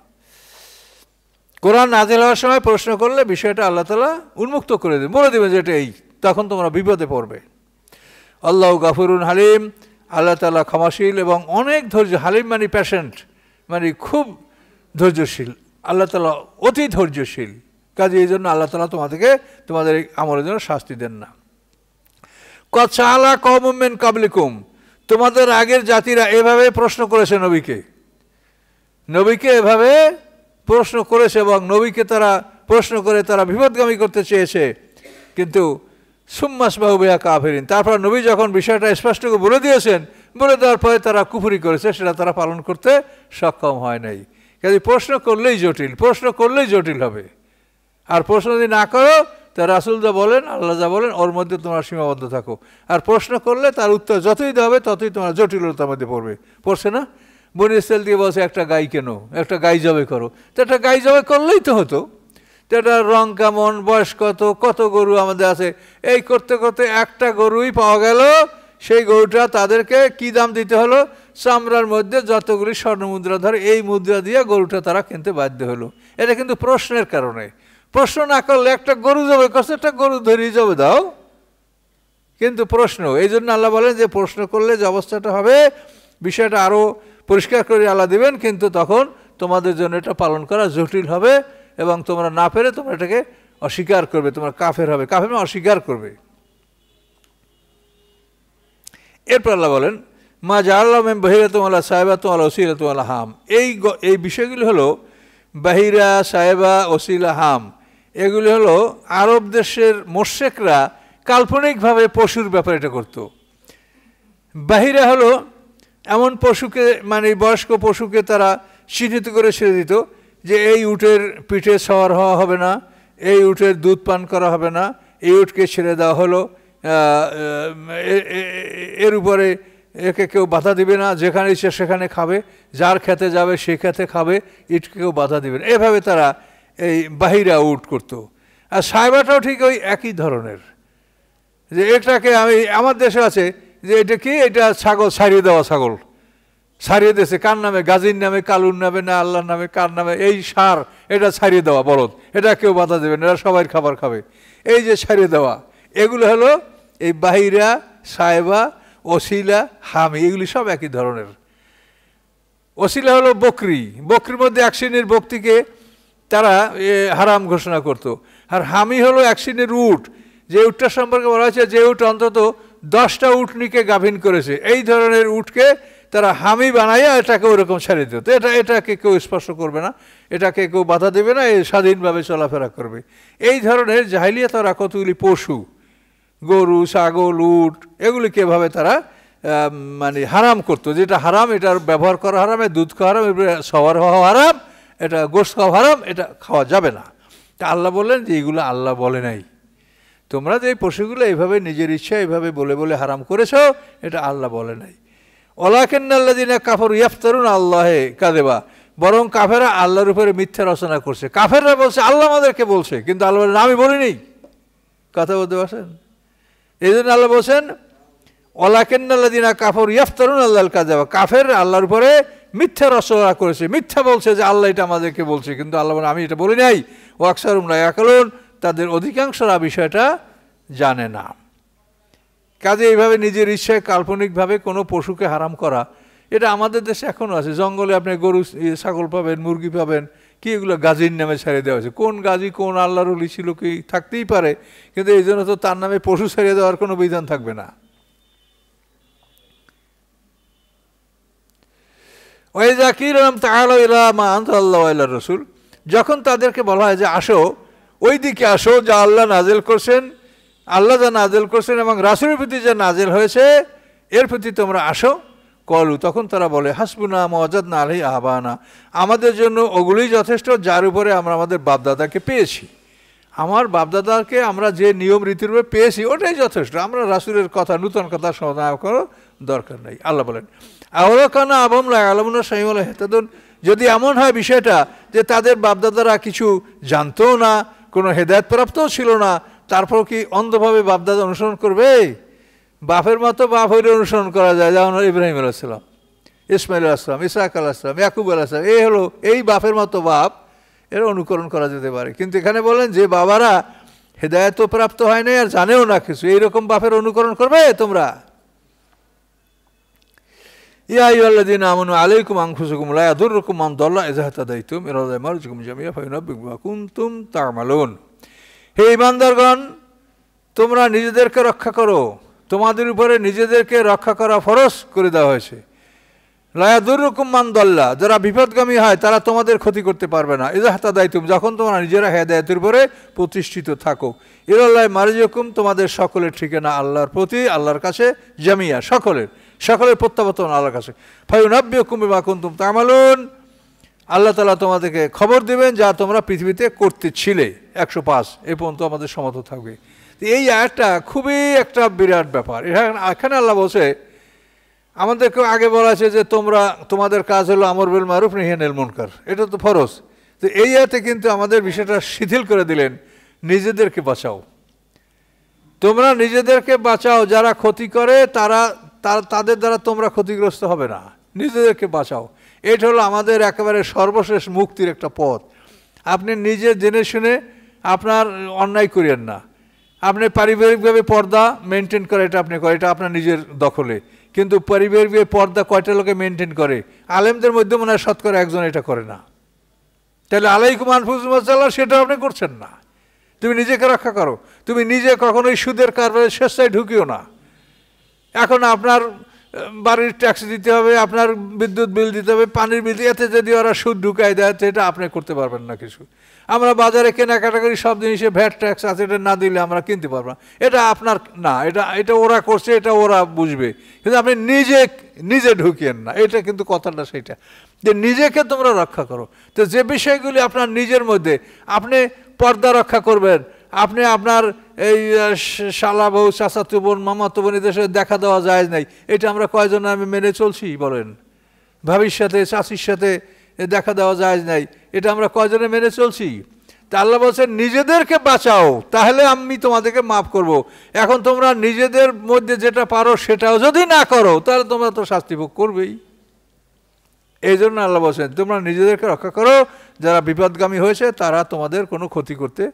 কোরআন নাজিল হওয়ার সময় প্রশ্ন করলে বিষয়টা আল্লাহ তাআলা উন্মুক্ত করে দেবেন, বলে দেবেন যে এটা এই, তখন তোমরা বিপদে পড়বে। আল্লাহু গাফুরুন হালিম, আল্লাহ তাআলা ক্ষমাশীল এবং অনেক ধৈর্য। হালিম মানে প্যাশেন্ট, মানে খুব ধৈর্যশীল, আল্লাহ তাআলা অতি ধৈর্যশীল। কাজে এই জন্য আল্লাহ তাআলা তোমাদের এই আমলের জন্য শাস্তি দেন না। কদ সাআলা কওমুম মিন ক্বাবলিকুম, তোমাদের আগের জাতিরা এভাবে প্রশ্ন করেছে নবীকে এভাবে প্রশ্ন করেছে, এবং নবীকে তারা প্রশ্ন করে তারা বিপদগামী করতে চেয়েছে, কিন্তু সুম্মাসবাহু বিহা কাফিরিন, তারপর নবী যখন বিষয়টা স্পষ্ট করে বলে দিয়েছেন, বলে দেওয়ার পরে তারা কুফরি করেছে, সেটা তারা পালন করতে সক্ষম হয় নাই। কাজে প্রশ্ন করলেই জটিল হবে। আর প্রশ্ন যদি না করো তা রাসূল যা বলেন, আল্লাহ যা বলেন ওর মধ্যে তোমরা সীমাবদ্ধ থাকো। আর প্রশ্ন করলে তার উত্তর যতই দেওয়া হবে ততই তোমার জটিলতার মধ্যে পড়ছে না? বনি ইসরাঈল দিয়ে বলছে একটা গাই কেন, একটা গাই জবাই করো, তো একটা গাই জবাই করলেই তো হতো। তো এটার রং কেমন, বয়স কত গরু আমাদের আছে, এই করতে করতে একটা গরুই পাওয়া গেল। সেই গরুটা তাদেরকে কি দাম দিতে হলো? চামড়ার মধ্যে যতগুলি স্বর্ণ মুদ্রা ধরে এই মুদ্রা দিয়ে গরুটা তারা কিনতে বাধ্য হলো। এটা কিন্তু প্রশ্নের কারণে। প্রশ্ন না করলে একটা গরু জবাই করছে, একটা গরু ধরিয়ে জবাই দাও, কিন্তু প্রশ্ন। এই জন্য আল্লাহ বলেন যে প্রশ্ন করলে যে অবস্থাটা হবে, বিষয়টা আরও পরিষ্কার করে আল্লাহ দেবেন, কিন্তু তখন তোমাদের জন্য এটা পালন করা জটিল হবে, এবং তোমরা না পেরে তোমরা এটাকে অস্বীকার করবে, তোমরা কাফের হবে। কাফের মানে অস্বীকার করবে। এরপর আল্লাহ বলেন মা জাআল্লাহু মিন বাহিরাতুম ওয়ালা সাইবাতুম ওয়ালা ওসিলাতুম ওয়ালা হাম, এই বিষয়গুলি হলো বাহিরা, সাহেবা, ওসিলা, হাম, এগুলি হলো আরব দেশের মোশরিকরা কাল্পনিকভাবে পশুর ব্যাপারে এটা করত। বাহিরা হলো এমন পশুকে, মানে বয়স্ক পশুকে তারা চিহ্নিত করে ছেড়ে দিত যে এই উটের পিঠে সওয়ার হওয়া হবে না, এই উটের দুধ পান করা হবে না, এই উটকে ছেড়ে দেওয়া হলো, এর উপরে একে কেউ বাধা দিবে না, যেখানে ইচ্ছে সেখানে খাবে, যার খেতে যাবে সে খেতে খাবে, ইটকে কেউ বাধা দিবে না। এভাবে তারা এই বাহিরা উট করত। আর সাইবাটাও ঠিক ওই একই ধরনের, যে এটাকে আমার দেশে আছে যে এটা কি, এটা ছাগল ছাড়িয়ে দেওয়া, ছাগল ছাড়িয়ে দিয়েছে, কার নামে? গাজীর নামে, কালুর নামে, না আল্লাহর নামে, কার নামে? এই সার, এটা ছাড়িয়ে দেওয়া বলদ, এটা কেউ বাধা দেবে না, এরা সবাই খাবার খাবে, এই যে ছাড়িয়ে দেওয়া, এগুলো হলো এই বাহিরা, সাইবা, ওসিলা, হামি, এগুলি সব একই ধরনের। ওসিলা হলো বকরির মধ্যে এক শ্রেণীর বক্তিকে তারা হারাম ঘোষণা করত। আর হামি হলো এক শ্রেণীর উট, যে উটটার সম্পর্কে বলা হয়েছে যে উট অন্তত 10টা উটনিকে গাভিন করেছে, এই ধরনের উটকে তারা হামি বানাইয়া এটাকে ওরকম ছেড়ে দিত। এটাকে কেউ স্পর্শ করবে না, এটাকে কেউ বাধা দেবে না, স্বাধীনভাবে চলাফেরা করবে। এই ধরনের জাহিলিয়াত তারা কতগুলি পশু, গরু, ছাগল, উট, এগুলিকে এভাবে তারা মানে হারাম করতো। যেটা হারাম এটার ব্যবহার করা হারাম, দুধ খাওয়া হারাম, সওয়ার হওয়া হারাম, এটা গোশত খাওয়া হারাম, এটা খাওয়া যাবে না। তা আল্লাহ বললেন যে এইগুলো আল্লাহ বলে নাই, তোমরা যে পশুগুলো এইভাবে নিজের ইচ্ছা এইভাবে বলে বলে হারাম করেছ, এটা আল্লাহ বলে নাই। ওয়ালাকিন্নাল্লাযীনা কাফারু ইফতারুনা আল্লাহে কাযিবা, বরং কাফেররা আল্লাহর উপরে মিথ্যা রচনা করছে। কাফেররা বলছে আল্লাহ আমাদেরকে বলছে, কিন্তু আল্লাহ বলেন আমি বলিনি। কথা বলতে পারছেন? এই জন্য আল্লাহ বলছেন ওয়ালাকিন্নাল্লাযীনা কাফারু ইফতারুনা আল্লাহাল কাযিবা, কাফের আল্লাহর উপরে মিথ্যা রচনা করেছে, মিথ্যা বলছে যে আল্লাহ এটা আমাদেরকে বলছে, কিন্তু আল্লাহ বলেন আমি এটা বলি নাই। ওয়া আকসারুহুম লা ইয়াকিলুন, তাদের অধিকাংশরা বিষয়টা জানে না। কাজে এইভাবে নিজের ইচ্ছায় কাল্পনিকভাবে কোনো পশুকে হারাম করা, এটা আমাদের দেশে এখনও আছে। জঙ্গলে আপনি গরু, ছাগল পাবেন, মুরগি পাবেন, কি এগুলো গাজীর নামে ছেড়ে দেওয়া হয়েছে। কোন গাজী কোন আল্লাহর ওলি ছিল কি থাকতেই পারে, কিন্তু এই জন্য তো তার নামে পশু ছেড়ে দেওয়ার কোনো বিধান থাকবে না। ওয়াইযা কিলা লাহুম তাআলাউ ইলা মা আনজালাল্লাহু ওয়া ইলা রাসূল, যখন তাদেরকে বলা হয় যে আসো, ওই দিকে আসো যা আল্লাহ নাজিল করছেন, আল্লাহ যা নাজিল করছেন এবং রাসূলের প্রতি যা নাজিল হয়েছে এর প্রতি তোমরা আসো। কলু, তখন তারা বলে হাসবুনা মা ওয়াজাদনা আলাইহি আবানা, আমাদের জন্য ওগুলোই যথেষ্ট যার উপরে আমরা আমাদের বাপদাদাকে পেয়েছি। আমার বাপদাদাকে আমরা যে নিয়ম রীতিরূপে পেয়েছি ওটাই যথেষ্ট, আমরা রাসূলের কথা নূতন কথা শোনা করার দরকার নেই। আল্লাহ বলেন আওলাকানা আবম লা ইয়ালামুনা শাইআন ওয়া লা ইয়াহতাদুন, যদি এমন হয় বিষয়টা যে তাদের বাপদাদারা কিছু জানতো না, কোনো হেদায়েতপ্রাপ্তও ছিল না, তারপর কি অন্ধভাবে বাপদাদা অনুসরণ করবে? বাপের মতো বাপ হইলে অনুসরণ করা যায়, যেমন ইব্রাহিম আলাইহিস সালাম, ইসমাইল আলাইহিস সালাম, ইসহাক আলাইহিস সালাম, ইয়াকুব আলাইহিস সালাম, এই হলো এই বাপের মতো বাপ, এর অনুকরণ করা যেতে পারে। কিন্তু এখানে বলেন যে বাবারা হেদায়েতও প্রাপ্ত হয় নাই আর জানেও না কিছু, এইরকম বাপের অনুকরণ করবে তোমরা? ইয়া আইয়ুহাল্লাযীনা আমানু আলাইকুম আনফুসাকুম লা ইয়াদুররুকুম মান দাল্লা ইযা ইহতাদাইতুম ইলা মারজিকুম জামিআ ফায়ুনাব্বিউকুম বিমা কুনতুম তা'মালুন। হে ঈমানদারগণ, তোমরা নিজেদেরকে রক্ষা করো, তোমাদের উপরে নিজেদেরকে রক্ষা করা ফরজ করে দেওয়া হয়েছে। লা ইয়াদুররুকুম মান দাল্লা, যারা বিপদগামী হয় তারা তোমাদের ক্ষতি করতে পারবে না। ইযা ইহতাদাইতুম, যখন তোমরা নিজেরা হেদায়েতের উপরে প্রতিষ্ঠিত থাকো। ইলাল্লাহি মারজিকুম, তোমাদের সকলের ঠিকানা আল্লাহর প্রতি, আল্লাহর কাছে, জামিয়া, সকলের প্রত্যাবর্তন আল্লাহর কাছে। ফায়ুনাব্বিউকুম বিমা কুনতুম তা'মালুন, আল্লাহ তাআলা তোমাদেরকে খবর দেবেন যা তোমরা পৃথিবীতে করতেছিলে। 105 এই পর্যন্ত আমাদের সমাপ্ত থাকবে। এই আয়াতটা খুবই একটা বিরাট ব্যাপার। এখানে আল্লাহ বলছে আমাদেরকে আগে বলা আছে যে তোমাদের কাজ হলো আমর বিল মারুফ নাহি আনিল মুনকার, এটা তো ফরজ। তো এই আয়াতে কিন্তু আমাদের বিষয়টা শিথিল করে দিলেন, নিজেদেরকে বাঁচাও, তোমরা নিজেদেরকে বাঁচাও, যারা ক্ষতি করে তাদের দ্বারা তোমরা ক্ষতিগ্রস্ত হবে না, নিজেদেরকে বাঁচাও। এটা হলো আমাদের একেবারে সর্বশেষ মুক্তির একটা পথ। আপনি নিজে জেনে শুনে আপনার অন্যায় করিয়েন না, আপনি পারিবারিকভাবে পর্দা মেনটেন করে এটা আপনি করে, এটা আপনার নিজের দখলে। কিন্তু পারিবারিকভাবে পর্দা কয়টা লোকে মেনটেন করে? আলেমদের মধ্যে মনে হয় শতকরা একজন এটা করে না। তাহলে আলাইকুম আনফুসাকুম ওয়াসসালাম সেটা আপনি করছেন না। তুমি নিজেকে রক্ষা করো, তুমি নিজে কখনোই সুদের কারবারে স্বেচ্ছায় ঢুকিও না। এখন আপনার বাড়ির ট্যাক্স দিতে হবে, আপনার বিদ্যুৎ বিল দিতে হবে, পানির বিল, এতে যদি ওরা সুদ ঢুকাই দেয় তো এটা আপনি করতে পারবেন না কিছু। আমরা বাজারে কেনাকাটা করি, সব জিনিসে ভ্যাট ট্যাক্স আছে, এটা না দিলে আমরা কিনতে পারবো না, এটা আপনার না, এটা ওরা করছে, এটা ওরা বুঝবে। কিন্তু আপনি নিজে ঢুকিয়েন না, এটা কিন্তু কথাটা সেইটা যে নিজেকে তোমরা রক্ষা করো। তো যে বিষয়গুলি আপনার নিজের মধ্যে, আপনি পর্দা রক্ষা করবেন, আপনি আপনার এই শালা বউ, চাচাতো বোন, মামাতো বোন এদের সাথে দেখা দেওয়া যায় নাই, এটা আমরা কয়জন আমি মেনে চলছি বলেন? ভাবির সাথে, চাচির সাথে দেখা দেওয়া যায় নাই, এটা আমরা কয়জনে মেনে চলছি? তা আল্লাহ বলছেন নিজেদেরকে বাঁচাও, তাহলে আমি তোমাদেরকে মাফ করব। এখন তোমরা নিজেদের মধ্যে যেটা পারো সেটাও যদি না করো তাহলে তোমরা তো শাস্তি ভোগ করবেই। এই জন্য আল্লাহ বলছেন তোমরা নিজেদেরকে রক্ষা করো, যারা বিপদগামী হয়েছে তারা তোমাদের কোনো ক্ষতি করতে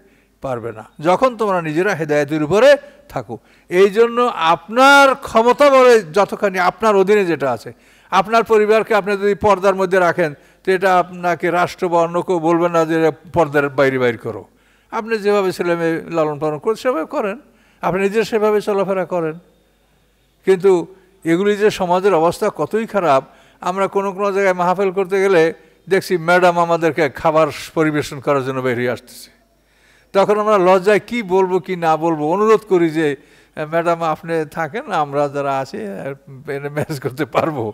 পারবে না যখন তোমরা নিজেরা হেদায়েতের উপরে থাকো। এই জন্য আপনার ক্ষমতা বলে যতখানি আপনার অধীনে যেটা আছে, আপনার পরিবারকে আপনি যদি পর্দার মধ্যে রাখেন তো এটা আপনাকে রাষ্ট্র বা অন্য কেউ বলবেন না যে পর্দার বাইরে করো। আপনি যেভাবে ছেলে মেয়ে লালন পালন করেন সেভাবে করেন, আপনি নিজে সেভাবে চলাফেরা করেন। কিন্তু এগুলি যে সমাজের অবস্থা কতই খারাপ, আমরা কোনো জায়গায় মাহফিল করতে গেলে দেখছি ম্যাডাম আমাদেরকে খাবার পরিবেশন করার জন্য বেরিয়ে আসতেছে। তখন আমরা লজ্জায় কি বলবো কি না বলবো, অনুরোধ করি যে ম্যাডাম আপনি থাকেন, আমরা যারা আছি ম্যানেজ করতে পারবো।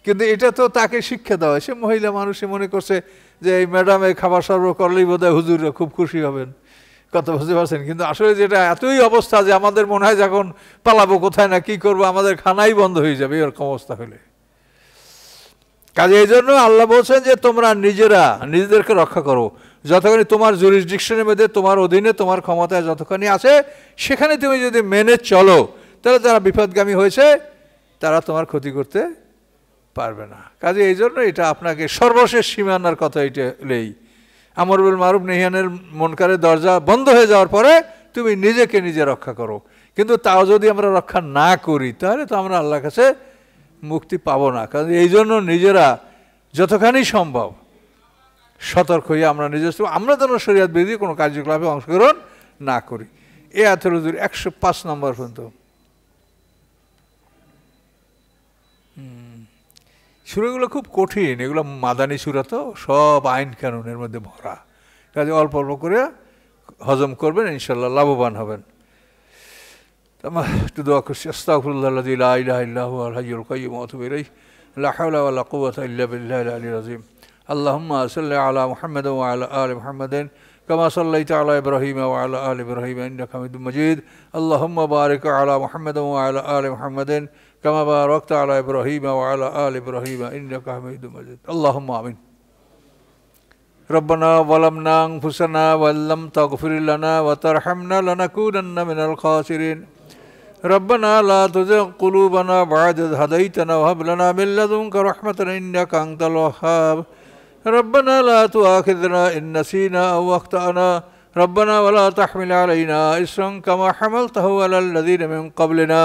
কিন্তু এটা তো তাকে শিক্ষা দেওয়া, সে মহিলা মানুষে মনে করছে যে এই ম্যাডামে খাবার সরবরাহ করলেই বোধহয় হুজুররা খুব খুশি হবেন, কথা বুঝতে পারছেন? কিন্তু আসলে যেটা এতই অবস্থা যে আমাদের মনে হয় যখন পালাবো কোথায় না কি করবো, আমাদের খানাই বন্ধ হয়ে যাবে এরকম অবস্থা হলে। কাজে এই জন্য আল্লাহ বলছেন যে তোমরা নিজেদেরকে রক্ষা করো, যতখানি তোমার জুরিসডিকশনের মধ্যে, তোমার অধীনে, তোমার ক্ষমতায় যতখানি আছে সেখানে তুমি যদি মেনে চলো তাহলে যারা বিপদগামী হয়েছে তারা তোমার ক্ষতি করতে পারবে না। কাজে এই জন্য এটা আপনাকে সর্বশেষ সীমানার কথা এটা নেই। আমর বিল মারুফ নাহি আনিল মুনকারের দরজা বন্ধ হয়ে যাওয়ার পরে তুমি নিজেকে নিজে রক্ষা করো। কিন্তু তাও যদি আমরা রক্ষা না করি তাহলে তো আমরা আল্লাহর কাছে মুক্তি পাবো না। কারণ এই জন্য নিজেরা যতখানি সম্ভব সতর্ক হয়ে আমরা যেন শরীয়ত বিরোধী কোনো কার্যকলাপে অংশগ্রহণ না করি। এ আয়াতের 105 নম্বর পর্যন্ত। সূরাগুলো খুব কঠিন, এগুলো মাদানী সূরা, তো সব আইন কানুনের মধ্যে ভরা, কাজে অল্প অল্প করে হজম করবেন, ইনশাল্লাহ লাভবান হবেন। একটু দোয়া করছি। আস্তাগফিরুল্লাহাল্লাযী লা ইলাহা ইল্লা হুয়াল হাইয়ুল কাইয়্যুম ওয়া আতুবু ইলাইহি লা হাওলা ওয়া লা কুওয়াতা ইল্লা বিল্লাহিল আলিয়্যিল আযীম। আল্লাহুম্মা সাল্লি আলা মুহাম্মাদিন ওয়া আলা আলি মুহাম্মাদিন কামা সাল্লাইতা আলা ইব্রাহিম ওয়া আলা আলি ইব্রাহিম ইন্নাকা হামিদুম মাজিদ। আল্লাহুম্মা বারিক আলা মুহাম্মাদিন ওয়া আলা আলি মুহাম্মাদিন কামা বারাকতা আলা ইব্রাহিম ওয়া আলা আলি ইব্রাহিম ইন্নাকা হামিদুম মাজিদ। আল্লাহুম্মা আমিন। ربنا ظلمنا أنفسنا وإن لم تغفر لنا وترحمنا لنكونن من الخاسرين. ربنا لا تزغ قلوبنا بعد إذ هديتنا وهب لنا من لدنك رحمة إنك أنت الوهاب. ربنا لا تؤاخذنا إن نسينا أو أخطأنا. ربنا ولا تحمل علينا إصرا كما حملته على الذين من قبلنا.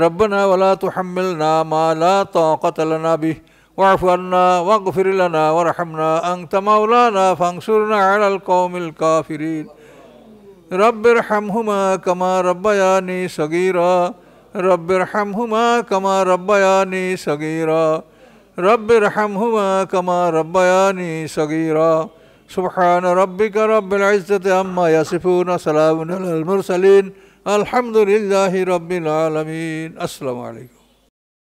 ربنا ولا تحملنا ما لا طاقة لنا به واعف عنا واغفر لنا وارحمنا أنت مولانا فانصرنا على القوم الكافرين. رب ارحمهما كما ربياني صغيرا. رب ارحمهما كما ربياني صغيرا. رب ارحمهما كما ربياني صغيرا. سبحان ربك رب العزة عما يصفون سلام على المرسلين الحمد لله رب العالمين. السلام عليكم.